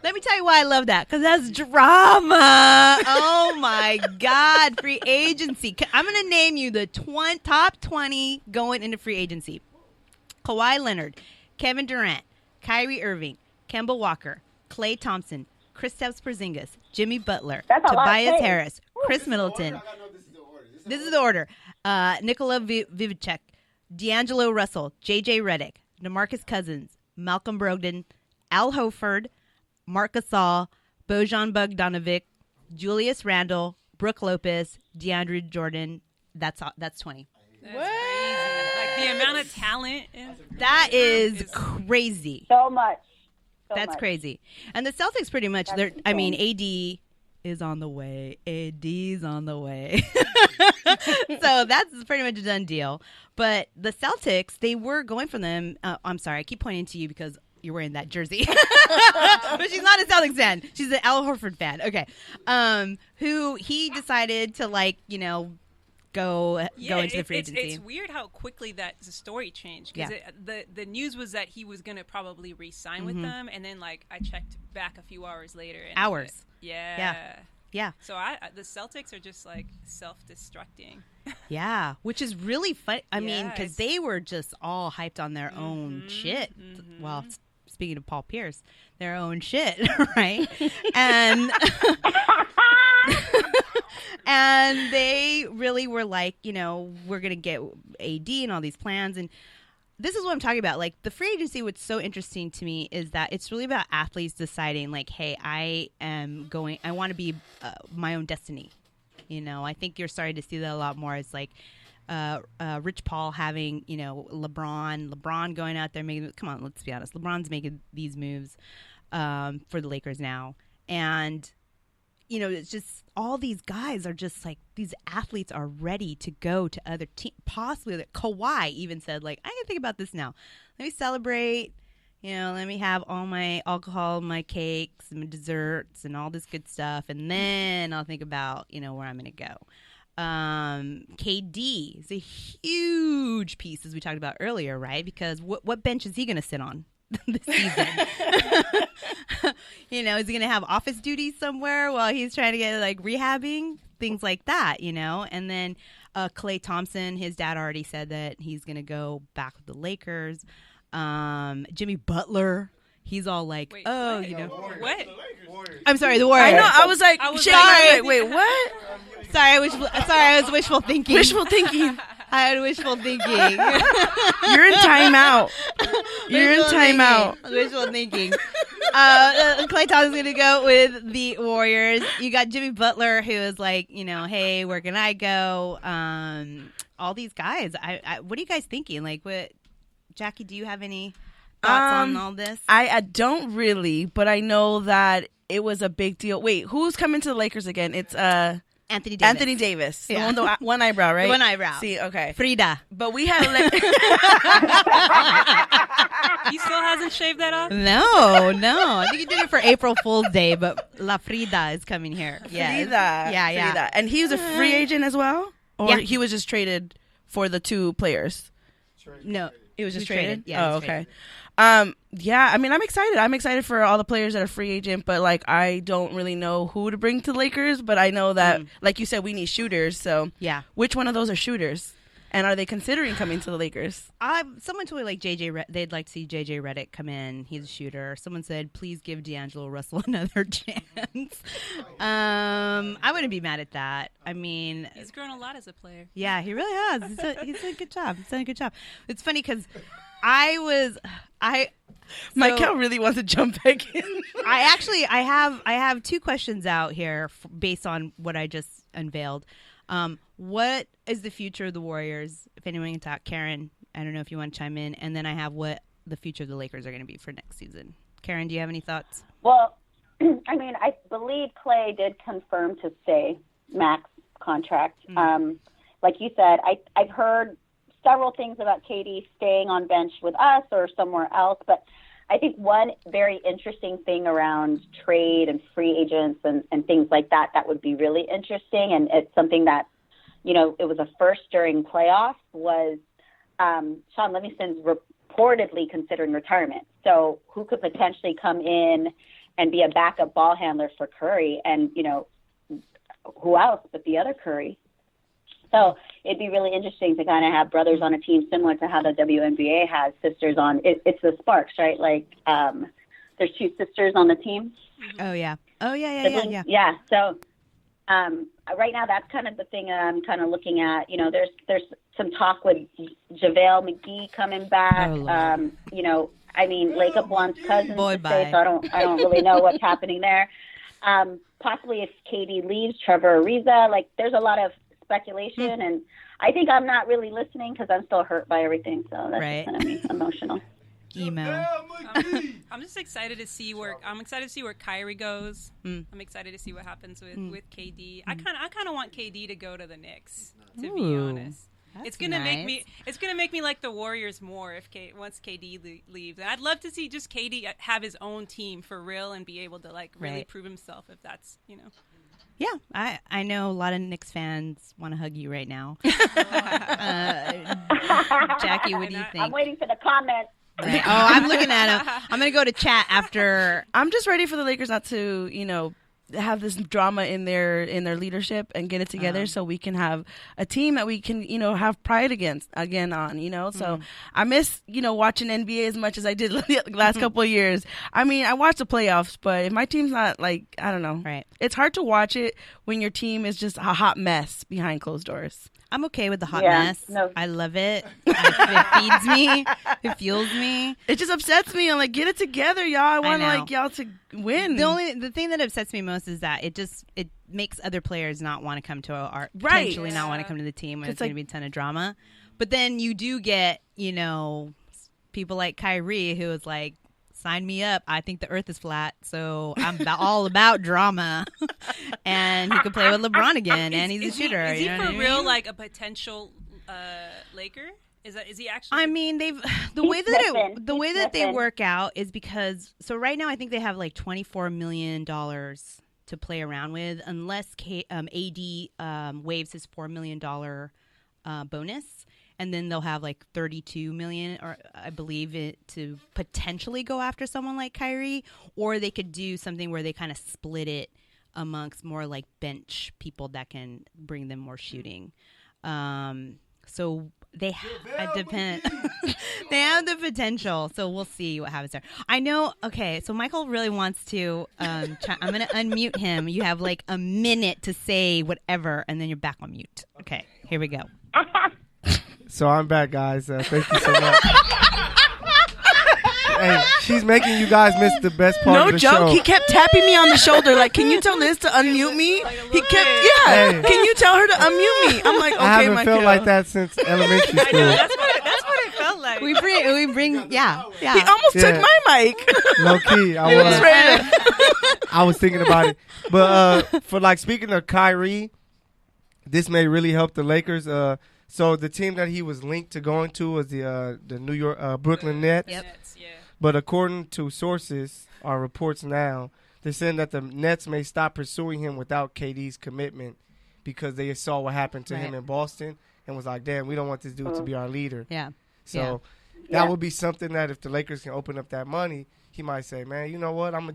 Let me tell you why I love that. Because that's drama. Oh my God, free agency. I'm gonna name you the top 20 going into free agency. Kawhi Leonard, Kevin Durant, Kyrie Irving, Kemba Walker, Klay Thompson, Kristaps Porzingis, Jimmy Butler, Tobias Harris, Chris Middleton. This is the order. Nikola Vivicek, D'Angelo Russell, J.J. Redick, DeMarcus Cousins, Malcolm Brogdon, Al Horford, Marc Gasol, Bojan Bogdanovic, Julius Randle, Brooke Lopez, DeAndre Jordan. That's 20. That's crazy. Like the amount of talent. That is crazy. So much. That's crazy. And the Celtics pretty much, AD is on the way. AD's on the way. So that's pretty much a done deal. But the Celtics, they were going for them. I'm sorry, I keep pointing to you because you're wearing that jersey. But she's not a Celtics fan. She's an Al Horford fan. Okay. Who he decided to go into the free agency. It's weird how quickly that story changed. Because the news was that he was going to probably re-sign with them. And then I checked back a few hours later. And Yeah. So the Celtics are just self-destructing. Yeah, which is really fun. I mean, because they were just all hyped on their own shit. Mm-hmm. Well, speaking of Paul Pierce, their own shit, right? And and they really were like, we're gonna get AD and all these plans. And this is what I'm talking about. Like the free agency, what's so interesting to me is that it's really about athletes deciding hey, I want to be my own destiny. I think you're starting to see that a lot more as Rich Paul having, LeBron going out there making, come on, let's be honest. LeBron's making these moves for the Lakers now. And, it's just all these guys are just these athletes are ready to go to other teams. Possibly Kawhi even said I can think about this now. Let me celebrate. Let me have all my alcohol, my cakes, and my desserts, and all this good stuff, and then I'll think about, where I'm going to go. KD is a huge piece, as we talked about earlier, right? Because what bench is he going to sit on this season? Is he going to have office duties somewhere while he's trying to get, rehabbing? Things like that, And then Klay Thompson, his dad already said that he's going to go back with the Lakers. Jimmy Butler, he's all Wait, what? What? I'm sorry, the Warriors. I know. I was sorry. Wait, what? Sorry, I was wishful thinking. Wishful thinking. I had wishful thinking. You're in timeout. You're in timeout. Wishful thinking. Klay Thompson's going to go with the Warriors. You got Jimmy Butler, who is like, hey, where can I go? All these guys. What are you guys thinking? Like, what, Jackie, do you have any thoughts on all this? I don't really, but I know that it was a big deal. Wait, who's coming to the Lakers again? It's Anthony Davis. Anthony Davis. Yeah. The one eyebrow, right? One eyebrow. See, okay. Frida. But we had... He still hasn't shaved that off? No. I think he did it for April Fool's Day, but La Frida is coming here. Yes. Frida. Yeah. Frida. And he was a free agent as well? Or Yeah. he was just traded for the two players? No. It was just He was traded? traded. Yeah, Oh, he was okay. Yeah, I mean, I'm excited. I'm excited for all the players that are free agent, but like, I don't really know who to bring to the Lakers. But I know that, like you said, we need shooters. So, Yeah. which one of those are shooters? And are they considering coming to the Lakers? Someone told me like they'd like to see JJ Redick come in. He's a shooter. Someone said, please give D'Angelo Russell another chance. I wouldn't be mad at that. I mean, He's grown a lot as a player. yeah, he really has. He's done a good job. It's funny because Michael really wants to jump back in. I have two questions out here based on what I just unveiled. What is the future of the Warriors? If anyone can talk, Karen, I don't know if you want to chime in. And then I have what the future of the Lakers are going to be for next season. Karen, do you have any thoughts? Well, I mean, I believe Klay did confirm to stay max contract. Like you said, I've heard several things about KD staying on bench with us or somewhere else, but I think one very interesting thing around trade and free agents and things like that would be really interesting, and it's something that, it was a first during playoffs, was Sean Livingston's reportedly considering retirement. So who could potentially come in and be a backup ball handler for Curry, and, who else but the other Curry? So it'd be really interesting to kind of have brothers on a team similar to how the WNBA has sisters on. It's the Sparks, right? Like there's two sisters on the team. Oh, yeah. Yeah. So right now that's kind of the thing I'm kind of looking at. There's some talk with JaVale McGee coming back. I mean, Lacob wants Cousins to stay, so I don't really know what's happening there. Possibly if KD leaves, Trevor Ariza. Like, there's a lot of speculation, and I think I'm not really listening because I'm still hurt by everything. So that's Right. kind of me, emotional. Emo. I'm just excited to see where Kyrie goes. I'm excited to see what happens with KD. I kind of want KD to go to the Knicks, to be honest. It's gonna make me like the Warriors more once KD leaves. And I'd love to see just KD have his own team for real and be able to like really prove himself, if that's Yeah, I know a lot of Knicks fans want to hug you right now. Jackie, what do you think? I'm waiting for the comments. Right. Oh, I'm looking at him. I'm going to go to chat after. I'm just ready for the Lakers not to, have this drama in their leadership and get it together so we can have a team that we can, have pride again on, So I miss, watching NBA as much as I did the last couple of years. I mean, I watch the playoffs, but if my team's not I don't know. Right. It's hard to watch it when your team is just a hot mess behind closed doors. I'm okay with the hot Yeah, mess. no. I love it. It feeds me. It fuels me. It just upsets me. I'm like, get it together, y'all. I want know. y'all to win. The thing that upsets me most is that it makes other players not want to come to potentially not want to come to the team when it's going to be a ton of drama. But then you do get, people like Kyrie who is like, sign me up. I think the earth is flat, so I'm all about drama. And he could play with LeBron again, and he's a shooter. Is he you know for what I real mean? like a potential Laker? Is he actually? I mean, the way that they work out is because right now I think they have like $24 million to play around with, unless AD waives his $4 million bonus. And then they'll have like $32 million, or I believe it, to potentially go after someone like Kyrie, or they could do something where they kind of split it amongst more like bench people that can bring them more shooting. So they depend. They have the potential. So we'll see what happens there. I know. Okay, so Michael really wants to. I'm going to unmute him. You have like a minute to say whatever, and then you're back on mute. Okay, here we go. So I'm back, guys. Thank you so much. Hey, she's making you guys miss the best part No of the joke. show. He kept tapping me on the shoulder, like, "Can you tell Liz to unmute me?" He kept, Hey. "Can you tell her to unmute me?" I'm like, "Okay, I haven't Michael." felt like that since elementary I know, school. that's what it felt like. We bring, yeah. He almost Yeah. took my mic. Low key, He was ready. I was thinking about it. But for like speaking of Kyrie, this may really help the Lakers. So the team that he was linked to going to was the New York Brooklyn Nets. Yep. Nets, yeah. But according to sources or reports now, they're saying that the Nets may stop pursuing him without KD's commitment because they saw what happened to him Right. in Boston and was like, damn, we don't want this dude to be our leader. Yeah. So Yeah. that would be something that if the Lakers can open up that money, he might say, man, you know what? I'm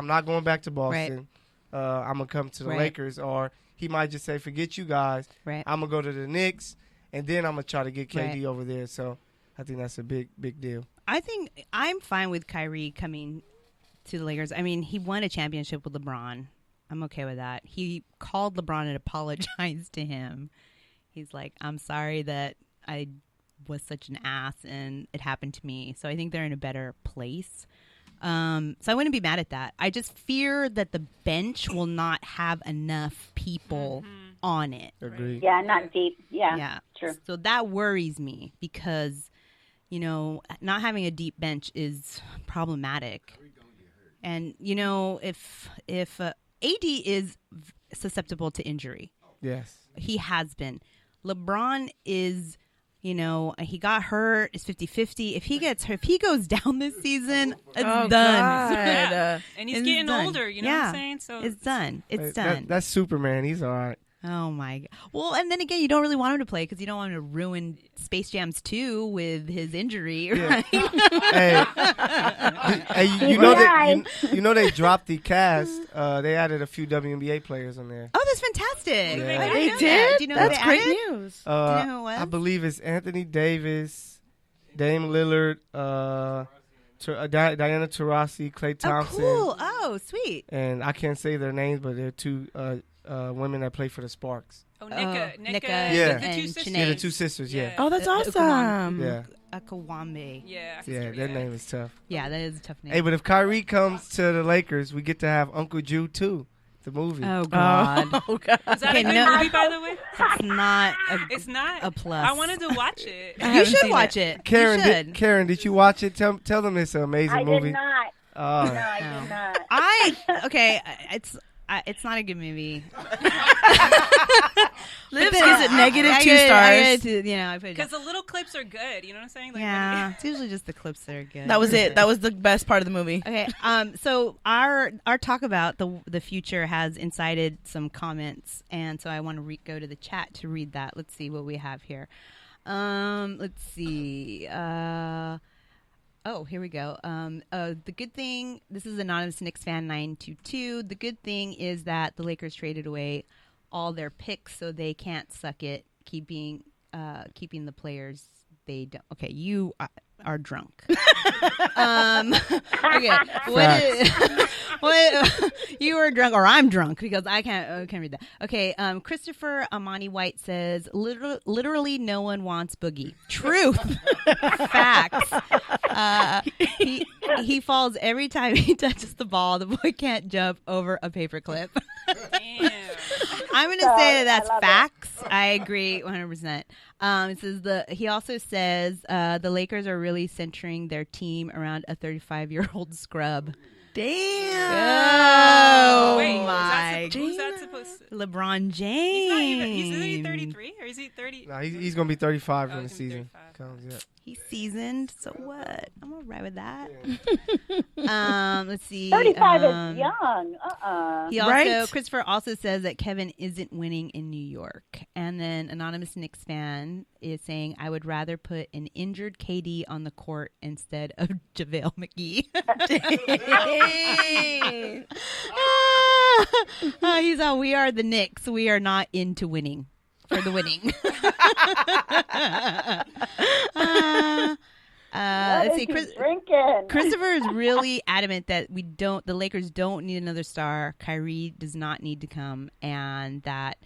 not going back to Boston. I'm going to come to the Right. Lakers. Or he might just say, forget you guys. Right. I'm going to go to the Knicks, and then I'm going to try to get KD Right. over there. So I think that's a big deal. I think I'm fine with Kyrie coming to the Lakers. I mean, he won a championship with LeBron. I'm okay with that. He called LeBron and apologized to him. He's like, I'm sorry that I was such an ass and it happened to me. So I think they're in a better place. So I wouldn't be mad at that. I just fear that the bench will not have enough people on it. Agreed. Yeah, not deep. Yeah, Yeah. true. So that worries me because, you know, not having a deep bench is problematic. And, you know, if AD is susceptible to injury, Yes. he has been. LeBron is, you know, he got hurt. It's 50-50. If he goes down this season, it's Oh, done. God. Yeah. And he's It's getting done. older, you know Yeah. what I'm saying? So It's done. It's Hey, done. That's Superman. He's all right. Oh my god! Well, and then again, you don't really want him to play because you don't want him to ruin Space Jams 2 with his injury, right? Hey, you know you know they dropped the cast. They added a few WNBA players on there. Oh, that's fantastic! Yeah. I didn't They know did? that. Do you know That's who they great added? news. Do you know who it was? I believe it's Anthony Davis, Dame Lillard, Diana Taurasi, Klay Oh, Thompson, cool! Oh, sweet. and I can't say their names, but they're two women that play for the Sparks. Nika, Nika Yeah. the two and sisters. Shanae. Yeah, the two sisters. Yeah, Oh, that's awesome. yeah, Akawambe. Yeah, yeah. Their name is tough. Yeah, that is a tough name. Hey, but if Kyrie comes to the Lakers, we get to have Uncle Drew too, the movie. Oh God, Oh, God. Is that Okay, a good no. movie, by the way? it's not. It's not a plus. I wanted to watch it. You haven't should seen watch it. Karen, you should. Karen, did you watch it? Tell them it's an amazing I movie. did not. No, I did not. It's not a good movie. Liv sees it negative 2 stars. I put it Because down. the little clips are good. You know what I'm saying? Like, Yeah, it's usually just the clips that are good. That was it. That was the best part of the movie. Okay. So our talk about the future has incited some comments, and so I want to go to the chat to read that. Let's see what we have here. Let's see. Oh, here we go. The good thing, this is Anonymous Knicks fan 922. The good thing is that the Lakers traded away all their picks, so they can't suck it, keeping the players they don't. Okay, you are drunk. Okay, what you are drunk, or I'm drunk because I can't read that. Okay, Christopher Amani White says literally no one wants Boogie. Truth, facts. He falls every time he touches the ball. The boy can't jump over a paperclip. Damn. I'm going to say that's I love facts. I agree 100%. It says he also says the Lakers are really centering their team around a 35-year-old scrub. Damn. Oh Wait, my! who's that supposed to? LeBron He's James. not even. Isn't he 33 or is he 30? No, he's gonna be 35 Oh, when the he's gonna be season 35. comes. Yeah. He's seasoned, so what? I'm alright with that. Let's see. 35 is young. He also Right? Christopher also says that Kevin isn't winning in New York. And then Anonymous Knicks fan is saying, I would rather put an injured KD on the court instead of JaVale McGee. He's all, we are the Knicks. We are not into winning. For the winning. Let's see. Drinking. Christopher is really adamant that the Lakers don't need another star. Kyrie does not need to come, and that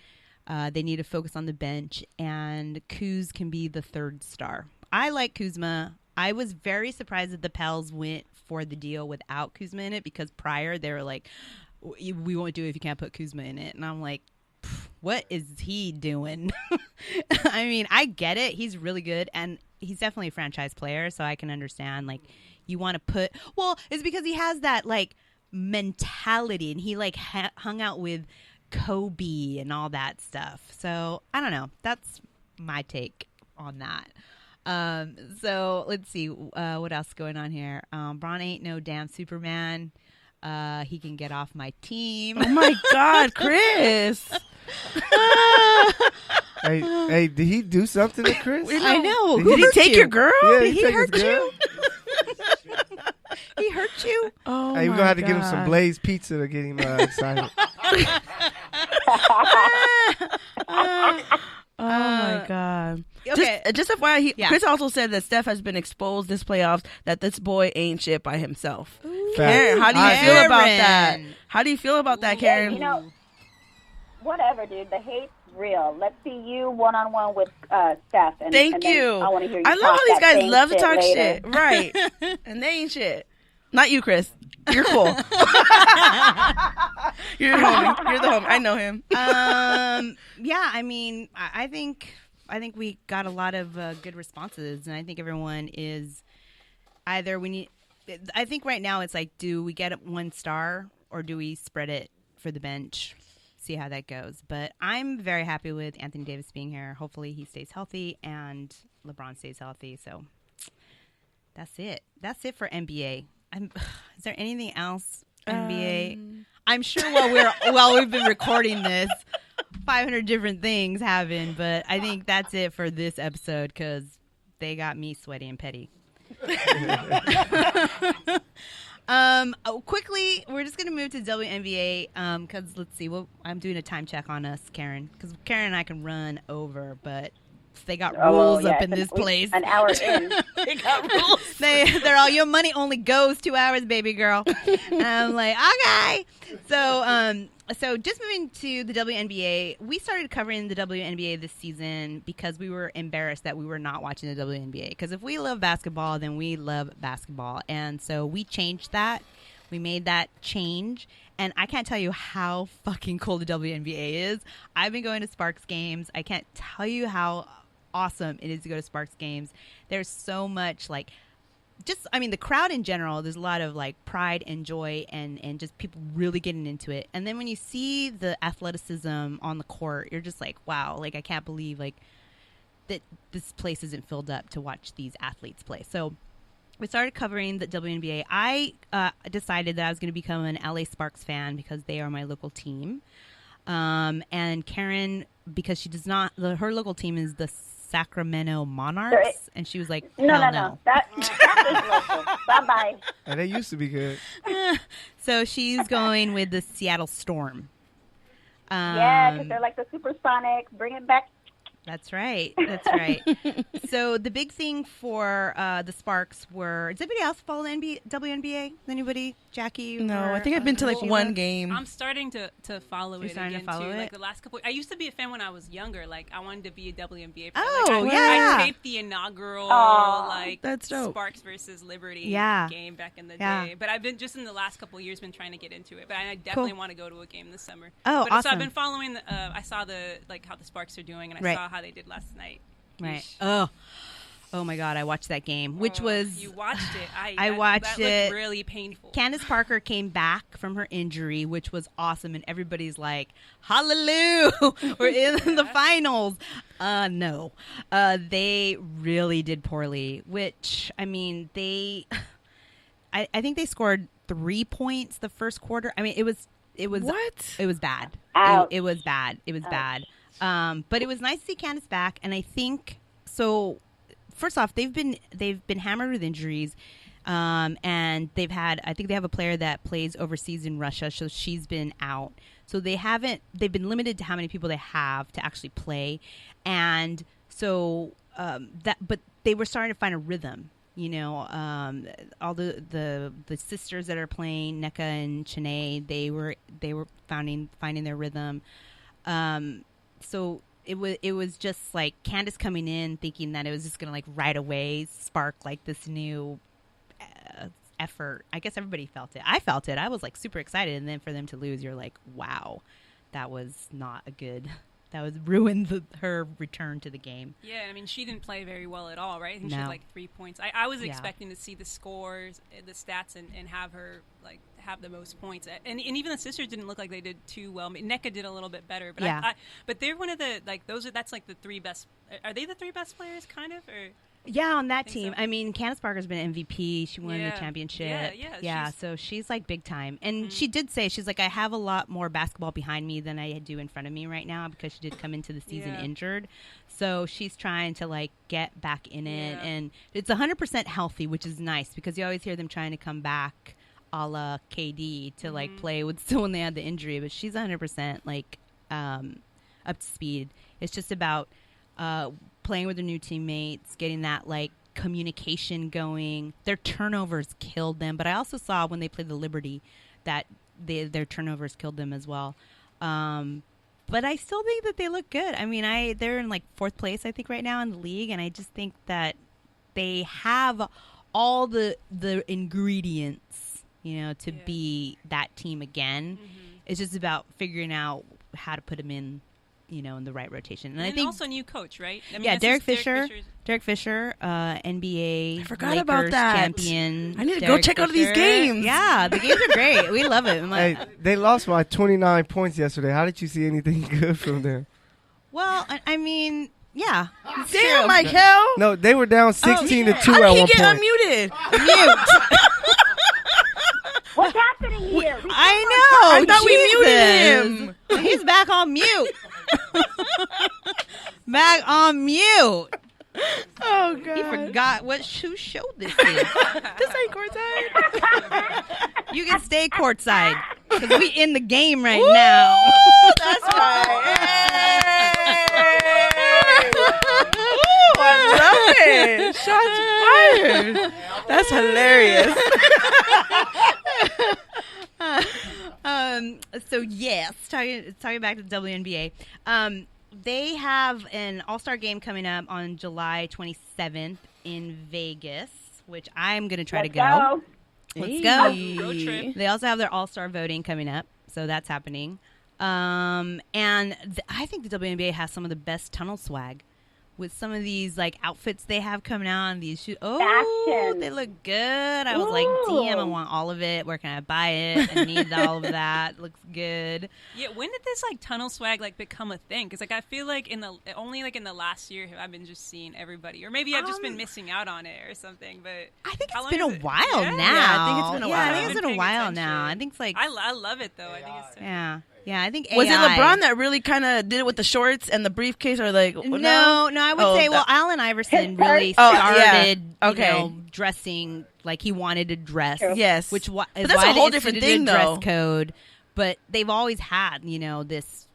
they need to focus on the bench, and Kuz can be the third star. I like Kuzma. I was very surprised that the Pels went for the deal without Kuzma in it, because prior they were like, we won't do it if you can't put Kuzma in it. And I'm like, what is he doing? I mean, I get it. He's really good, and he's definitely a franchise player, so I can understand, like, you want to put, well, it's because he has that, like, mentality, and he, like, hung out with Kobe and all that stuff. So I don't know. That's my take on that. So let's see what else is going on here. Bron ain't no damn Superman. He can get off my team. Oh my God, Chris. Hey, did he do something to Chris? I know. Did he take your girl? Yeah, Did he take his hurt girl. you? He hurt you? Oh, Hey, we're my gonna have to God. give him some Blaze pizza to get him excited. Oh my God. Okay. Just FYI, Yeah. Chris also said that Steph has been exposed this playoffs, that this boy ain't shit by himself. Facts. Karen, how do you I feel agree. about that? Karen. How do you feel about that, Yeah, Karen? you know, whatever, dude. The hate's real. Let's see you one-on-one with Steph. And, Thank and then you. I want to hear you I love talk how these that guys same love to talk later. shit. Right. And they ain't shit. Not you, Chris. You're cool. You're the homie. You're the homie. I know him. Yeah, I mean, I think we got a lot of good responses, and I think everyone is either I think right now it's like, do we get 1 star or do we spread it for the bench? See how that goes. But I'm very happy with Anthony Davis being here. Hopefully he stays healthy and LeBron stays healthy. So that's it. That's it for NBA. Is there anything else NBA? I'm sure while we've been recording this, 500 different things happen, but I think that's it for this episode because they got me sweaty and petty. Quickly, we're just gonna move to WNBA because let's see. Well, I'm doing a time check on us, Karen, because Karen and I can run over, but they got rules up in this place. An hour in. They got rules. They're all, your money only goes 2 hours, baby girl. And I'm like, okay. So just moving to the WNBA, we started covering the WNBA this season because we were embarrassed that we were not watching the WNBA. Because if we love basketball, then we love basketball. And so we changed that. We made that change. And I can't tell you how fucking cool the WNBA is. I've been going to Sparks games. I can't tell you how awesome it is to go to Sparks games. There's so much the crowd in general, there's a lot of like pride and joy and just people really getting into it. And then when you see the athleticism on the court, you're just like, wow, like I can't believe like that this place isn't filled up to watch these athletes play. So we started covering the WNBA. I decided that I was going to become an LA Sparks fan because they are my local team. And Karen, because she does not, her local team is the Sacramento Monarchs, and she was like, No. That is local. Bye-bye. And they used to be good. So she's going with the Seattle Storm. Yeah, because they're like the Supersonics. Bring it back. That's right. That's right. So the big thing for the Sparks were, does anybody else follow the WNBA? Anybody? Jackie? No, or, I think I've been to like Sheila? one game. I'm starting to follow You're it starting to again follow too. it? Like the last couple, I used to be a fan when I was younger. Like I wanted to be a WNBA fan. Oh, like, yeah. I taped the inaugural that's dope. Sparks versus Liberty Yeah. game back in the Yeah. day. But I've been just in the last couple of years been trying to get into it. But I definitely want to go to a game this summer. Oh, but awesome. So I've been following. I saw how the Sparks are doing, and I Right. saw how they did last night. Right. Yeesh. Oh my God, I watched that game, which was... You watched it. I watched that it. Looked really painful. Candace Parker came back from her injury, which was awesome, and everybody's like, hallelujah, we're in the finals. No. They really did poorly, which, I mean, I think they scored 3 points the first quarter. I mean, it was What? It was bad. Ouch. It was bad. It was bad. But it was nice to see Candace back, and I think so. First off, they've been hammered with injuries, and I think they have a player that plays overseas in Russia, so she's been out. So they've been limited to how many people they have to actually play, and so but they were starting to find a rhythm. You know, all the sisters that are playing, Nneka and Chene, they were finding their rhythm. So it was just like Candace coming in thinking that it was just gonna like right away spark like this new effort. I guess everybody felt it. I felt it. I was like super excited, and then for them to lose, you're like, wow, that was not a good. That was ruined her return to the game. Yeah, I mean, she didn't play very well at all, right? I think No. she had like 3 points. I was expecting to see the scores, the stats, and have her like have the most points. And even the sisters didn't look like they did too well. NECA did a little bit better, but Yeah. but they're one of the like those are that's like the 3 best. Are they the 3 best players, kind of? Or Yeah, on that Think team. so? I mean, Candace Parker's been MVP. She won Yeah. the championship. Yeah, So she's like big time. And she did say, she's like, I have a lot more basketball behind me than I do in front of me right now because she did come into the season Yeah. injured. So she's trying to like get back in it. Yeah. And it's 100% healthy, which is nice because you always hear them trying to come back a la KD to like play with still when they had the injury. But she's 100% like up to speed. It's just about playing with their new teammates, getting that like communication going. Their turnovers killed them, but I also saw when they played the Liberty that their turnovers killed them as well. But I still think that they look good. I mean, they're in like 4th place, I think, right now in the league, and I just think that they have all the ingredients, you know, to be that team again. It's just about figuring out how to put them in, you know, in the right rotation. And I think also new coach, right? I mean, yeah, this Derek is Fisher, NBA I forgot Lakers about that. champion. I need to go Derek check out these Fisher. games. Yeah, the games are great. We love it. I'm like, Hey, they lost by 29 points yesterday. How did you see anything good from them? well, I mean, yeah. it's Damn, true. Michael. No, they were down 16 to 2 How at did he one get point. unmuted? Mute. What's happening here? I know. I thought we muted him. He's back on mute. Back on mute. Oh, God. He forgot whose show this is. This ain't courtside. You can stay courtside because we in the game right now. That's right. Ooh, I love it. Shots fired. That's hilarious. So yes, talking back to the WNBA, they have an All-Star game coming up on July 27th in Vegas, which I'm going to try to go. Let's go. Road trip. They also have their All-Star voting coming up, so that's happening. And I think the WNBA has some of the best tunnel swag with some of these like outfits they have coming out and these shoes. Oh, Fashion. they look good. I was like, damn, I want all of it. Where can I buy it? I need all of that. Looks good. Yeah, when did this like tunnel swag like become a thing? Because like I feel like only in the last year have I been just seeing everybody, or maybe I've just been missing out on it or something. But I think how it's long been is a it? while Yeah. now. Yeah, I think it's been a Yeah, while. I think it's been a Paying while now. attention. I think it's like I love it though. I think it's yeah. I think Was it AI LeBron that really kind of did it with the shorts and the briefcase, or like No, I would Oh, say, well, that- Allen Iverson really Oh, yeah. started, Okay. you know, dressing like he wanted to dress. Yes. Which is But why that's a they whole different instituted thing, a dress though. code. But they've always had, you know, this,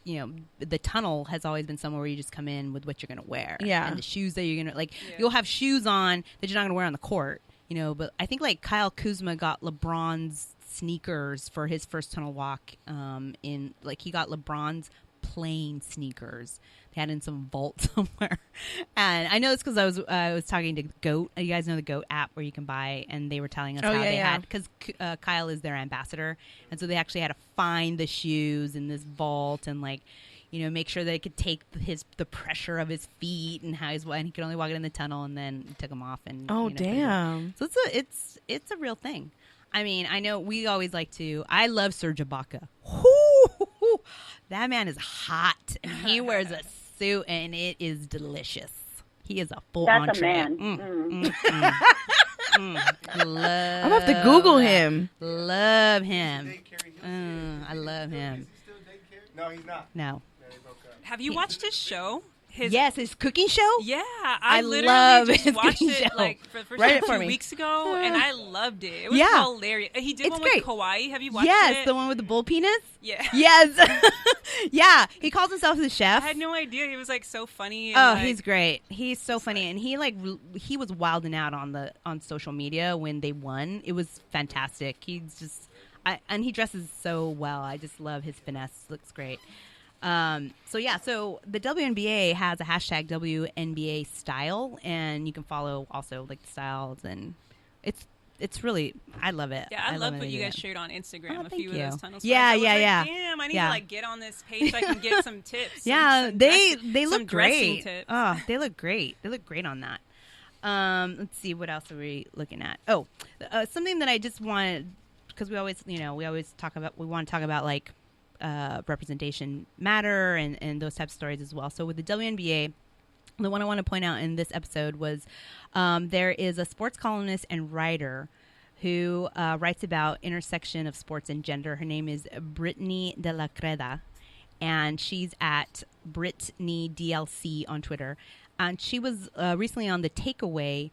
you know, the tunnel has always been somewhere where you just come in with what you're going to wear. Yeah. And the shoes that you're going to, like, you'll have shoes on that you're not going to wear on the court, you know. But I think, like, Kyle Kuzma got LeBron's sneakers for his first tunnel walk he got LeBron's plain sneakers. They had in some vault somewhere. And I know this because I was talking to GOAT. You guys know the GOAT app where you can buy, and they were telling us how they had, because Kyle is their ambassador, and so they actually had to find the shoes in this vault and like, you know, make sure they could take the pressure of his feet and how and he could only walk it in the tunnel, and then he took them off and Oh, you know, damn. so it's a real thing. I mean, I know we always like to. I love Serge Ibaka. Whoo! That man is hot, and he wears a suit, and it is delicious. He is a full That's entree. a man. Love I'm gonna have to Google him. Love him. I love him. No, he's not. No. Have you watched his show? His cooking show. Yeah, I I literally love just his watched cooking it show. like for the first Write time it for 2 me. weeks ago, and I loved it. It was Yeah. hilarious. He did It's one great. with Kauai. Have you watched Yes, it? the one with the bull penis. Yeah. Yes. Yeah, he calls himself the chef. I had no idea. He was like so funny. And, Oh, like, he's great. He's so funny, and he was wilding out on social media when they won. It was fantastic. He's just, and he dresses so well. I just love his finesse. Looks great. So the WNBA has a hashtag WNBA style, and you can follow also like the styles, and it's really, I love it. Yeah, I love what you guys shared on Instagram. A few of those tunnel Yeah, spots. yeah. Damn, I need to like get on this page so I can get some tips. Yeah, they look great. Tips. Oh, they look great. They look great on that. Let's see, what else are we looking at? Oh, something that I just wanted, because we always talk about like representation matter and those types of stories as well. So with the WNBA, the one I want to point out in this episode was there is a sports columnist and writer who writes about intersection of sports and gender. Her name is Brittany De La Creda, and she's at Brittany DLC on Twitter. And she was recently on The Takeaway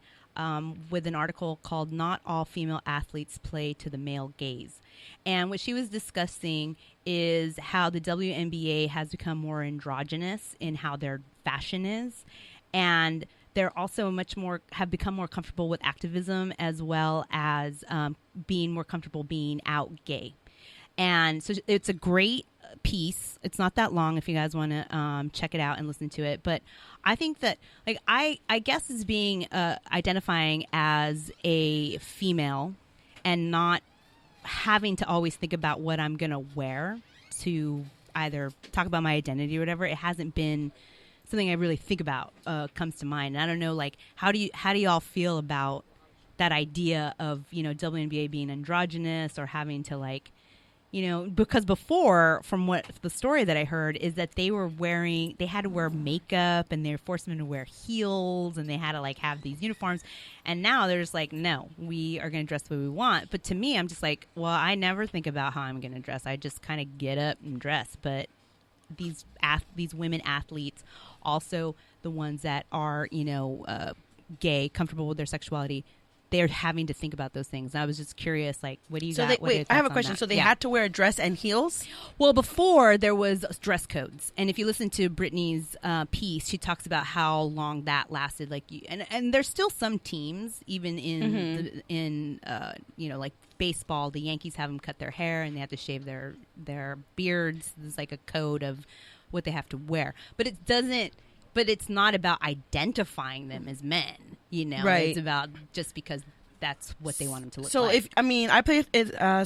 with an article called "Not All Female Athletes Play to the Male Gaze." And what she was discussing is how the WNBA has become more androgynous in how their fashion is. And they're also have become more comfortable with activism, as well as being more comfortable being out gay. And so it's a great piece. It's not that long if you guys want to check it out and listen to it. But I think that, like, I guess as being identifying as a female and not having to always think about what I'm going to wear to either talk about my identity or whatever, it hasn't been something I really think about comes to mind. And I don't know, like, how do y'all feel about that idea of, WNBA being androgynous or having to, like, because before, from what the story that I heard is that they had to wear makeup, and they were forcing them to wear heels, and they had to like have these uniforms. And now they're just like, no, we are going to dress the way we want. But to me, I'm just like, well, I never think about how I'm going to dress. I just kind of get up and dress. But these women athletes, also the ones that are, gay, comfortable with their sexuality, they're having to think about those things. And I was just curious, like, what do you got? I have a question. So they had to wear a dress and heels? Well, before there was dress codes. And if you listen to Brittany's piece, she talks about how long that lasted. Like, and there's still some teams, even in like baseball, the Yankees have them cut their hair and they have to shave their beards. There's like a code of what they have to wear. But it's not about identifying them as men, Right. It's about just because that's what they want them to look like. So I played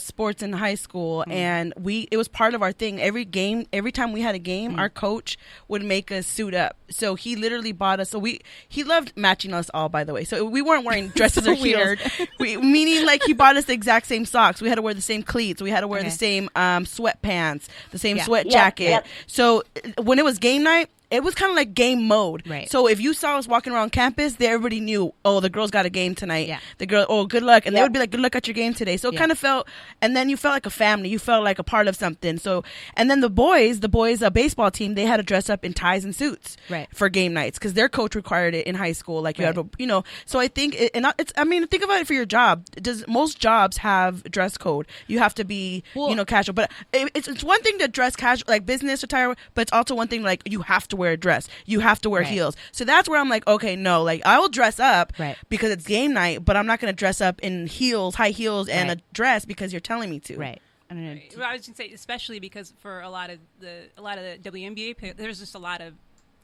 sports in high school, and it was part of our thing. Every time we had a game, our coach would make us suit up. So he literally bought us. So he loved matching us all, by the way. So we weren't wearing dresses or heels. Meaning, like, he bought us the exact same socks. We had to wear the same cleats. We had to wear the same sweatpants, the same sweat jacket. Yep. So when it was game night, it was kind of like game mode. Right. So if you saw us walking around campus, everybody knew, oh, the girls got a game tonight. Yeah. The girl, oh, good luck. And they would be like, good luck at your game today. So it kind of felt, and then you felt like a family. You felt like a part of something. So, and then the boys, a baseball team, they had to dress up in ties and suits for game nights because their coach required it in high school. Like, you had to, so I think, think about it for your job. Most jobs have dress code. You have to be, casual. But it's one thing to dress casual, like business attire, but it's also one thing, like, you have to wear a dress. You have to wear heels. So that's where I'm like, okay, no, like, I will dress up because it's game night, but I'm not going to dress up in heels, high heels, and a dress because you're telling me to. Right. I don't know. Well, I was going to say, especially because for a lot of the WNBA, there's just a lot of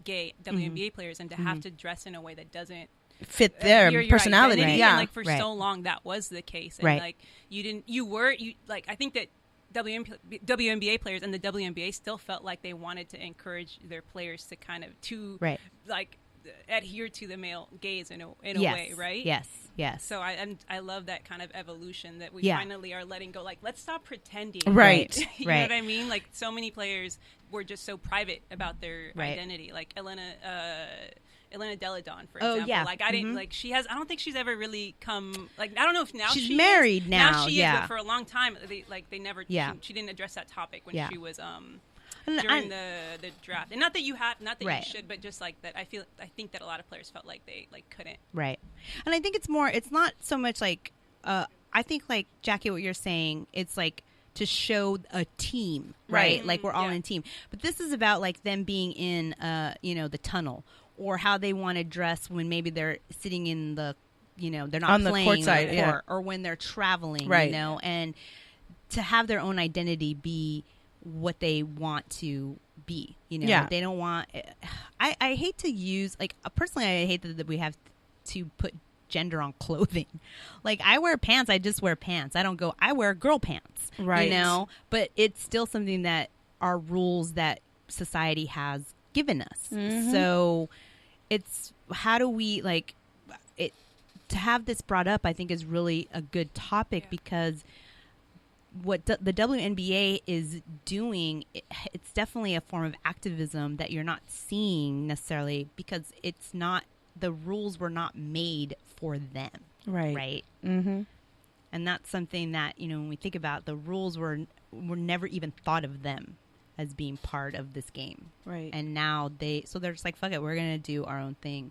gay WNBA players, and to have to dress in a way that doesn't fit their personality. Identity, yeah. And like for so long that was the case. And like I think that WNBA players and the WNBA still felt like they wanted to encourage their players to kind of like adhere to the male gaze in a way, right? Yes. So I love that kind of evolution that we finally are letting go. Like, let's stop pretending. Right. You know what I mean? Like, so many players were just so private about their identity. Like Elena Delle Donne, for example. Yeah. Like, I didn't like. She has. I don't think she's ever really come. Like, I don't know if now she's married now. Now she is, but for a long time, they never. Yeah. She didn't address that topic when she was during the draft. And not that you you should, but just like that. I think that a lot of players felt like they couldn't. Right. And I think it's not so much like. I think, like, Jackie, what you're saying, it's like to show a team, right? Mm-hmm. Like, we're all in a team. But this is about, like, them being in the tunnel, or how they want to dress when maybe they're sitting in the, they're not on playing the court side, or when they're traveling, right. And to have their own identity be what they want to be. You know, Yeah. they don't want. I hate to use personally. I hate that we have to put gender on clothing. Like, I wear pants. I just wear pants. I don't go. I wear girl pants. Right. You know, but it's still something that are rules that society has given us. Mm-hmm. So it's how do we it to have this brought up, I think, is really a good topic because what the WNBA is doing, it's definitely a form of activism that you're not seeing necessarily because it's not, the rules were not made for them. Right. Right. Mm-hmm. And that's something that, you know, when we think about, the rules were never even thought of them as being part of this game. Right. And now they're just like, fuck it, we're going to do our own thing.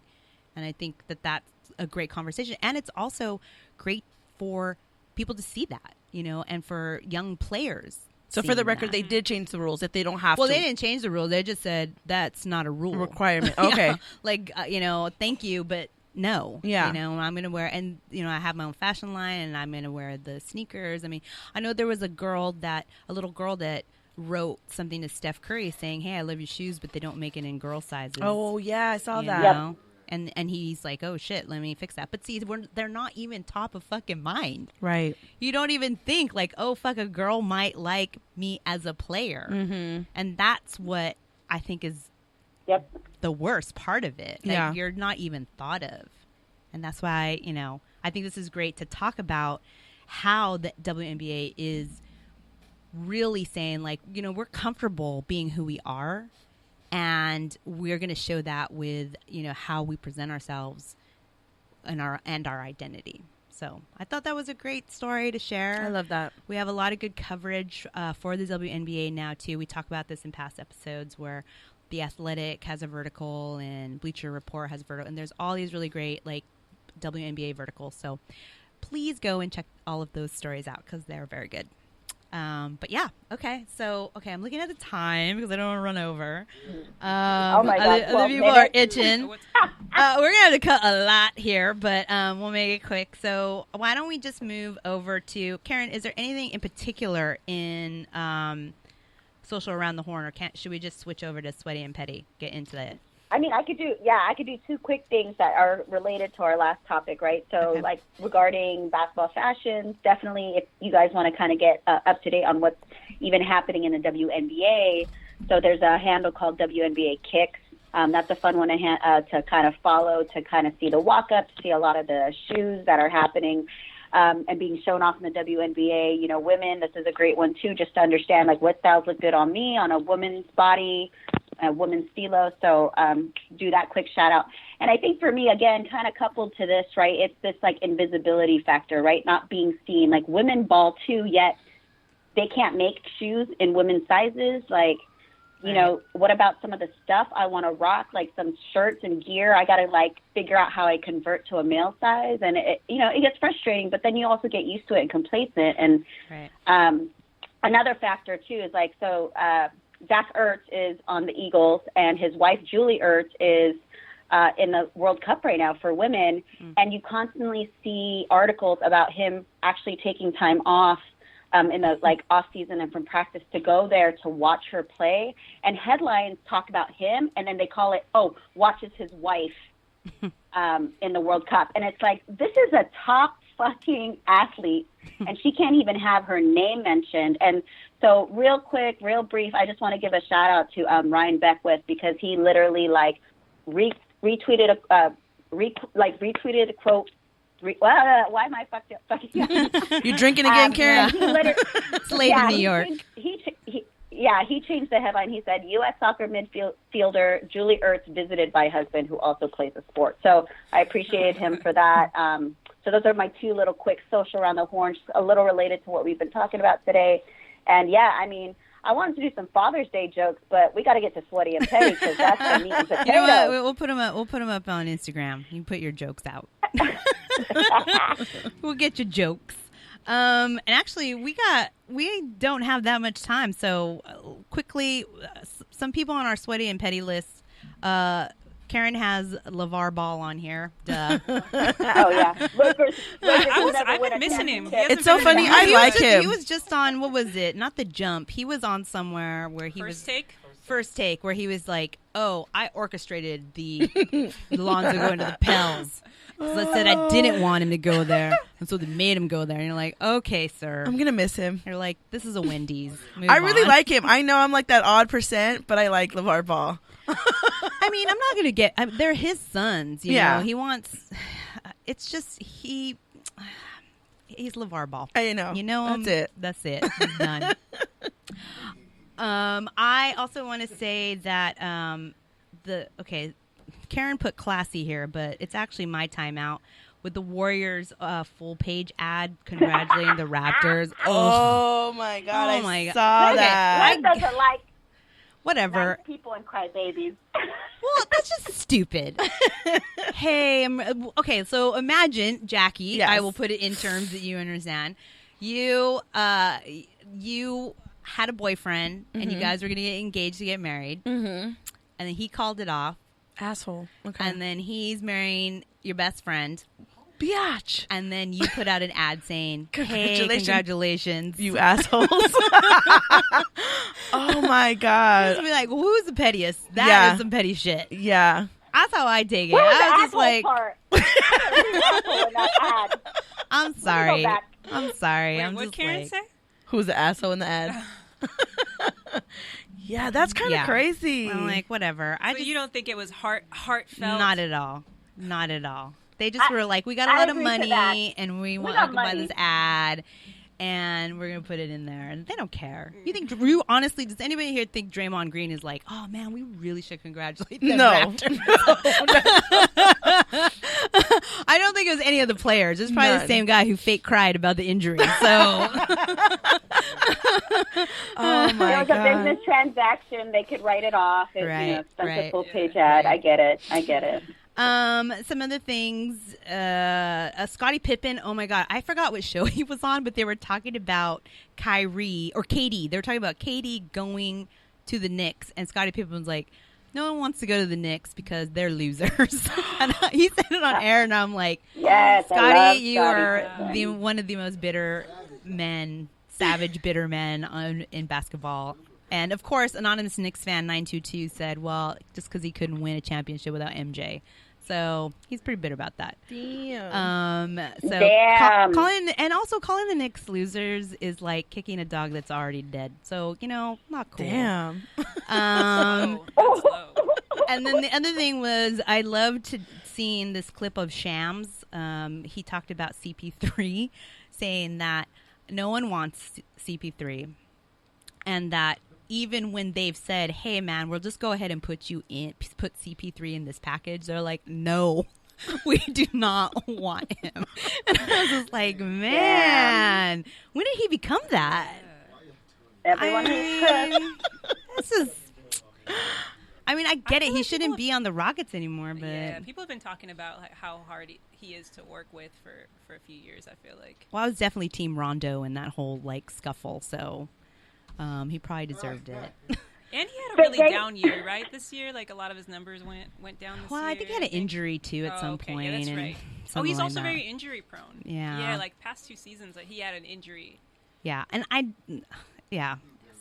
And I think that that's a great conversation. And it's also great for people to see that, you know, and for young players. So for the seeing record, that. they did change the rules that they don't have Well, to. they didn't change the rule. They just said that's not a rule. Requirement. Okay. Yeah. You know, thank you, but no. Yeah. You know, I'm going to wear, and, you know, I have my own fashion line and I'm going to wear the sneakers. I mean, I know there was a little girl that wrote something to Steph Curry saying, hey, I love your shoes, but they don't make it in girl sizes. Oh, yeah, I saw You that. know? And he's like, oh, shit, let me fix that. But see, they're not even top of fucking mind. Right. You don't even think like, oh, fuck, a girl might like me as a player. Mm-hmm. And that's what I think is the worst part of it. Like, Yeah. you're not even thought of. And that's why, you know, I think this is great to talk about how the WNBA is really saying, like, you know, we're comfortable being who we are. And we're going to show that with, you know, how we present ourselves and our identity. So I thought that was a great story to share. I love that. We have a lot of good coverage for the WNBA now, too. We talk about this in past episodes where The Athletic has a vertical and Bleacher Report has a vertical. And there's all these really great, like, WNBA verticals. So please go and check all of those stories out because they're very good. But yeah, okay. So, I'm looking at the time because I don't want to run over. Oh my God. Other people are itching. We're going to have to cut a lot here, but we'll make it quick. So why don't we just move over to, Karen, is there anything in particular in Social Around the Horn, or should we just switch over to Sweaty and Petty, get into it? I mean, I could do two quick things that are related to our last topic, right? So, Okay. like, regarding basketball fashions, definitely if you guys want to kind of get up to date on what's even happening in the WNBA, so there's a handle called WNBA Kicks. That's a fun one to kind of follow, to kind of see the walk-ups, see a lot of the shoes that are happening and being shown off in the WNBA. You know, women, this is a great one, too, just to understand, like, what styles look good on me, on a woman's body, a woman's stilo. So do that quick shout out. And I think for me, again, kind of coupled to this, right, it's this like invisibility factor, right? Not being seen. Like, women ball too, yet they can't make shoes in women's sizes. Like, you know, what about some of the stuff I want to rock, like some shirts and gear? I got to like figure out how I convert to a male size. And it, you know, it gets frustrating, but then you also get used to it and complacent. And another factor too is like, so Zach Ertz is on the Eagles, and his wife, Julie Ertz, is in the World Cup right now for women. And you constantly see articles about him actually taking time off in the like off season and from practice to go there to watch her play. And headlines talk about him, and then they call it, watches his wife in the World Cup. And it's like, this is a top fucking athlete, and she can't even have her name mentioned. And so real quick, real brief, I just want to give a shout out to Ryan Beckwith, because he literally like retweeted a quote. Why am I fucking up? You drinking again, Karen? It's late in New York. He changed the headline. He said, U.S. soccer midfielder Julie Ertz visited by husband who also plays a sport. So I appreciated him for that. So those are my two little quick Social Around the Horn, just a little related to what we've been talking about today. And yeah, I mean, I wanted to do some Father's Day jokes, but we got to get to Sweaty and Petty because that's the meat and potatoes. You know what? We'll put them up. We'll put them up on Instagram. You can put your jokes out. We'll get your jokes. And actually, we don't have that much time. So quickly, some people on our Sweaty and Petty list. Karen has LeVar Ball on here. Duh. Oh yeah, I've been missing him. It's so funny. I like him. He was just on, what was it? Not The Jump. He was on somewhere where he First Take. First Take where he was like, "Oh, I orchestrated the Lonzo going to the Pels. So I said I didn't want him to go there, and so they made him go there." And you're like, "Okay, sir." I'm gonna miss him. You're like, "This is a Wendy's." Move I really on. like him. I know I'm like that odd percent, but I like LeVar Ball. I mean, I'm not gonna they're his sons. You know, he wants. It's just he's LeVar Ball. I know. You know him. That's it. He's done. I also want to say that Karen put classy here, but it's actually my timeout with the Warriors full page ad congratulating the Raptors. Oh my god! I saw that. Who doesn't like whatever nice people and crybabies? Well, that's just stupid. Hey, okay. So imagine, Jackie. Yes. I will put it in terms that you understand. You had a boyfriend, and you guys were going to get engaged to get married, and then he called it off. Asshole. Okay. And then he's marrying your best friend. Biatch. And then you put out an ad saying, "Hey, congratulations, you assholes." Oh my god. Be like, well, who's the pettiest? That is some petty shit. Yeah. That's how I take it. Where's I was just like, I'm sorry. I'm sorry. Wait, I'm what just Karen like, say? Who's the asshole in the ad? Yeah, that's kind of crazy. I'm like, whatever. So you don't think it was heartfelt? Not at all. Not at all. They just were like, we got a lot of money, and we want to buy this ad, and we're gonna put it in there, and they don't care. You think honestly? Does anybody here think Draymond Green is like, oh man, we really should congratulate them? No. I don't think it was any of the players. It's probably the same guy who fake cried about the injury. So, oh my god, it was a business transaction. They could write it off. Expensive full page ad. I get it. Some other things, Scottie Pippen. Oh my God, I forgot what show he was on, but they were talking about Kyrie or KD. They were talking about KD going to the Knicks, and Scottie Pippen was like, "No one wants to go to the Knicks because they're losers." And he said it on air, and I'm like, "Yes, Scottie, you are one of the most bitter men, savage bitter men in basketball." And of course, anonymous Knicks fan 922 said, "Well, just because he couldn't win a championship without MJ." So he's pretty bitter about that. Damn. Calling the Knicks losers is like kicking a dog that's already dead. So not cool. Damn. And then the other thing was, I loved seeing this clip of Shams. He talked about CP3, saying that no one wants CP3, and that even when they've said, "Hey, man, we'll just go ahead and put CP3 in this package," they're like, "No, we do not want him." And I was just like, man, when did he become that? Everyone hates Chris. This is. I mean, I get it. He shouldn't be on the Rockets anymore, but yeah, people have been talking about how hard he is to work with for a few years. I feel like. Well, I was definitely Team Rondo in that whole scuffle, so. He probably deserved it. And he had a really down year, right? This year, a lot of his numbers went down this year. Well, I think he had an injury too at some point. Yeah, that's right. He's also very injury prone. Yeah. Yeah, past 2 seasons, he had an injury. Yeah, and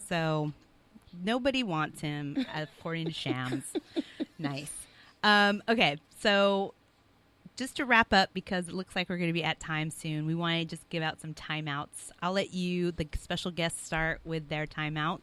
so nobody wants him, according to Shams. Nice. Okay, so just to wrap up, because it looks like we're going to be at time soon, we want to just give out some timeouts. I'll let you, the special guests, start with their timeouts.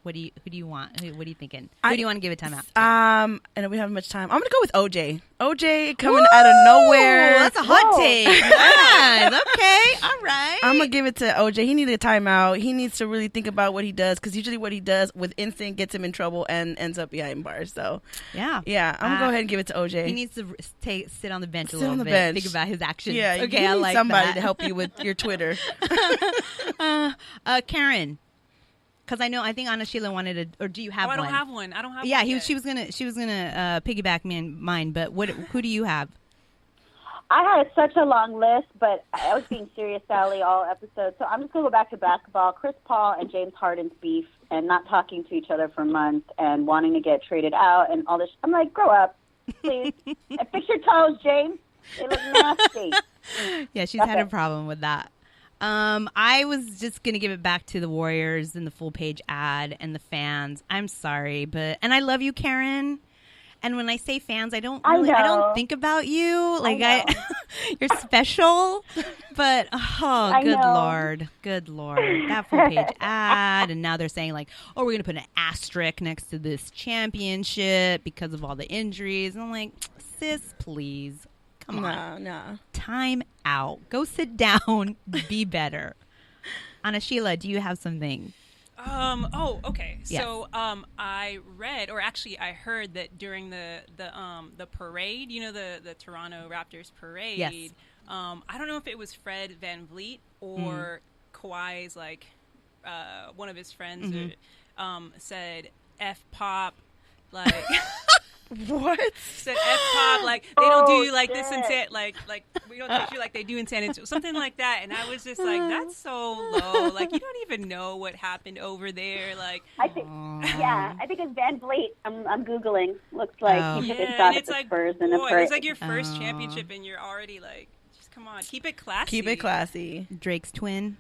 Who do you want? What are you thinking? Who do you want to give a timeout? I know we don't have much time. I'm going to go with OJ. OJ coming out of nowhere. That's a hot take. Nice. Okay. All right. I'm going to give it to OJ. He needed a timeout. He needs to really think about what he does, because usually what he does with instinct gets him in trouble and ends up behind bars. So, yeah, I'm going to go ahead and give it to OJ. He needs to sit on the bench a little bit. Bench. Think about his actions. Yeah, okay, I like somebody that. to help you with your Twitter. Karen. Because I think Anna Sheila wanted to, or do you have one? I don't have one. I don't have one. Yeah, she was gonna piggyback me and mine, but who do you have? I had such a long list, but I was being serious, Sally, all episodes. So I'm just going to go back to basketball. Chris Paul and James Harden's beef and not talking to each other for months and wanting to get traded out and all this. I'm like, grow up, please. And fix your toes, James. They look nasty. Yeah, she's had a problem with that. I was just gonna give it back to the Warriors and the full page ad and the fans. I'm sorry, and I love you, Karen. And when I say fans, I don't think about you. Like you're special. But good lord, that full page ad, and now they're saying like, oh, we're gonna put an asterisk next to this championship because of all the injuries. And I'm like, sis, please, come on, no, time out. Go sit down. Be better. Anna Sheila, do you have something? Okay. Yes. So, I read, or actually I heard that during the parade, the Toronto Raptors parade, yes. I don't know if it was Fred VanVleet or Kawhi's, like, one of his friends said F pop, like, what? Said F pop, like, they don't do you like this in like we don't treat you like they do in San Antonio, something like that. And I was just like, that's so low. Like, you don't even know what happened over there. Like, I think it's VanVleet. I'm Googling. Looks like he took a shot at the Spurs in a parade. It's like your first championship and you're already like, just come on, keep it classy. Keep it classy. Drake's twin.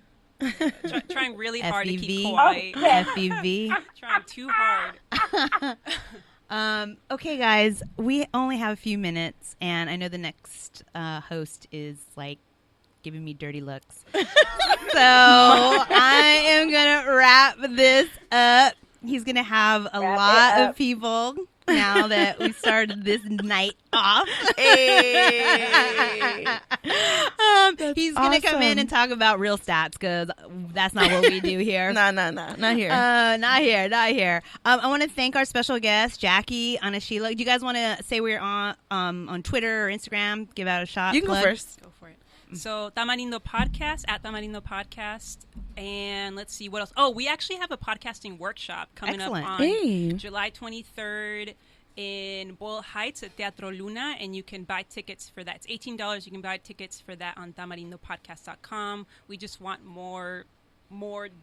Trying really hard to keep FEV. Kawhi. FEV. Trying too hard. Okay, guys, we only have a few minutes, and I know the next host is like giving me dirty looks. So I am going to wrap this up. He's going to have a lot of people now that we started this night off. Hey. He's going to come in and talk about real stats because that's not what we do here. No, not here. Not here. I want to thank our special guest, Jackie, Anna Sheila. Do you guys want to say we're on Twitter or Instagram? Give out a shot. You can go first. Go for it. So Tamarindo Podcast, at Tamarindo Podcast. And let's see what else. Oh, we actually have a podcasting workshop coming up on July 23rd in Boyle Heights at Teatro Luna, and you can buy tickets for that. It's $18. You can buy tickets for that on tamarindopodcast.com. We just want more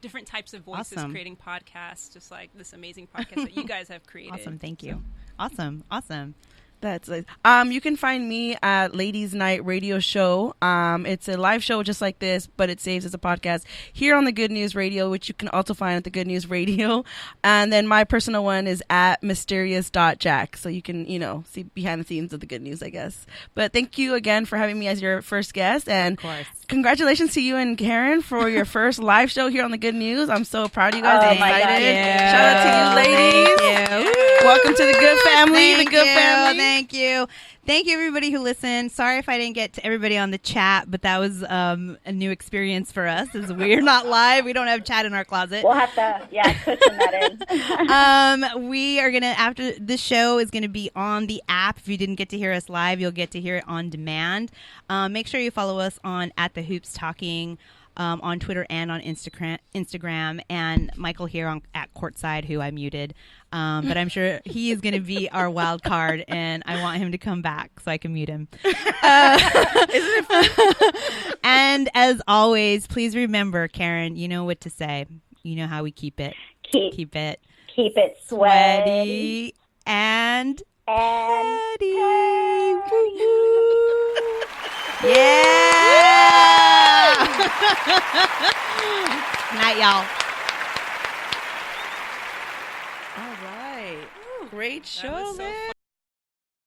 different types of voices creating podcasts, just like this amazing podcast that you guys have created. Awesome. Thank you. Awesome. That's it. You can find me at Ladies Night Radio Show. It's a live show just like this, but it saves as a podcast here on the Good News Radio, which you can also find at the Good News Radio. And then my personal one is at mysterious.jack. So you can, see behind the scenes of the good news, I guess. But thank you again for having me as your first guest. And of course, congratulations to you and Karen for your first live show here on the Good News. I'm so proud of you guys. Excited. Shout out to you, ladies. Thank you. Welcome to the good family. Family. Thank you, everybody who listened. Sorry if I didn't get to everybody on the chat, but that was a new experience for us. As we're not live, we don't have chat in our closet. We'll have to, cushion that in. We are gonna, after this show is gonna be on the app. If you didn't get to hear us live, you'll get to hear it on demand. Make sure you follow us on @TheHoopsTalking. On Twitter and on Instagram, and Michael here at Courtside, who I muted. But I'm sure he is going to be our wild card, and I want him to come back so I can mute him. And as always, please remember, Karen, you know what to say. You know how we keep it. Keep it sweaty and petty. Yeah! Night, y'all. All right. Great show, man.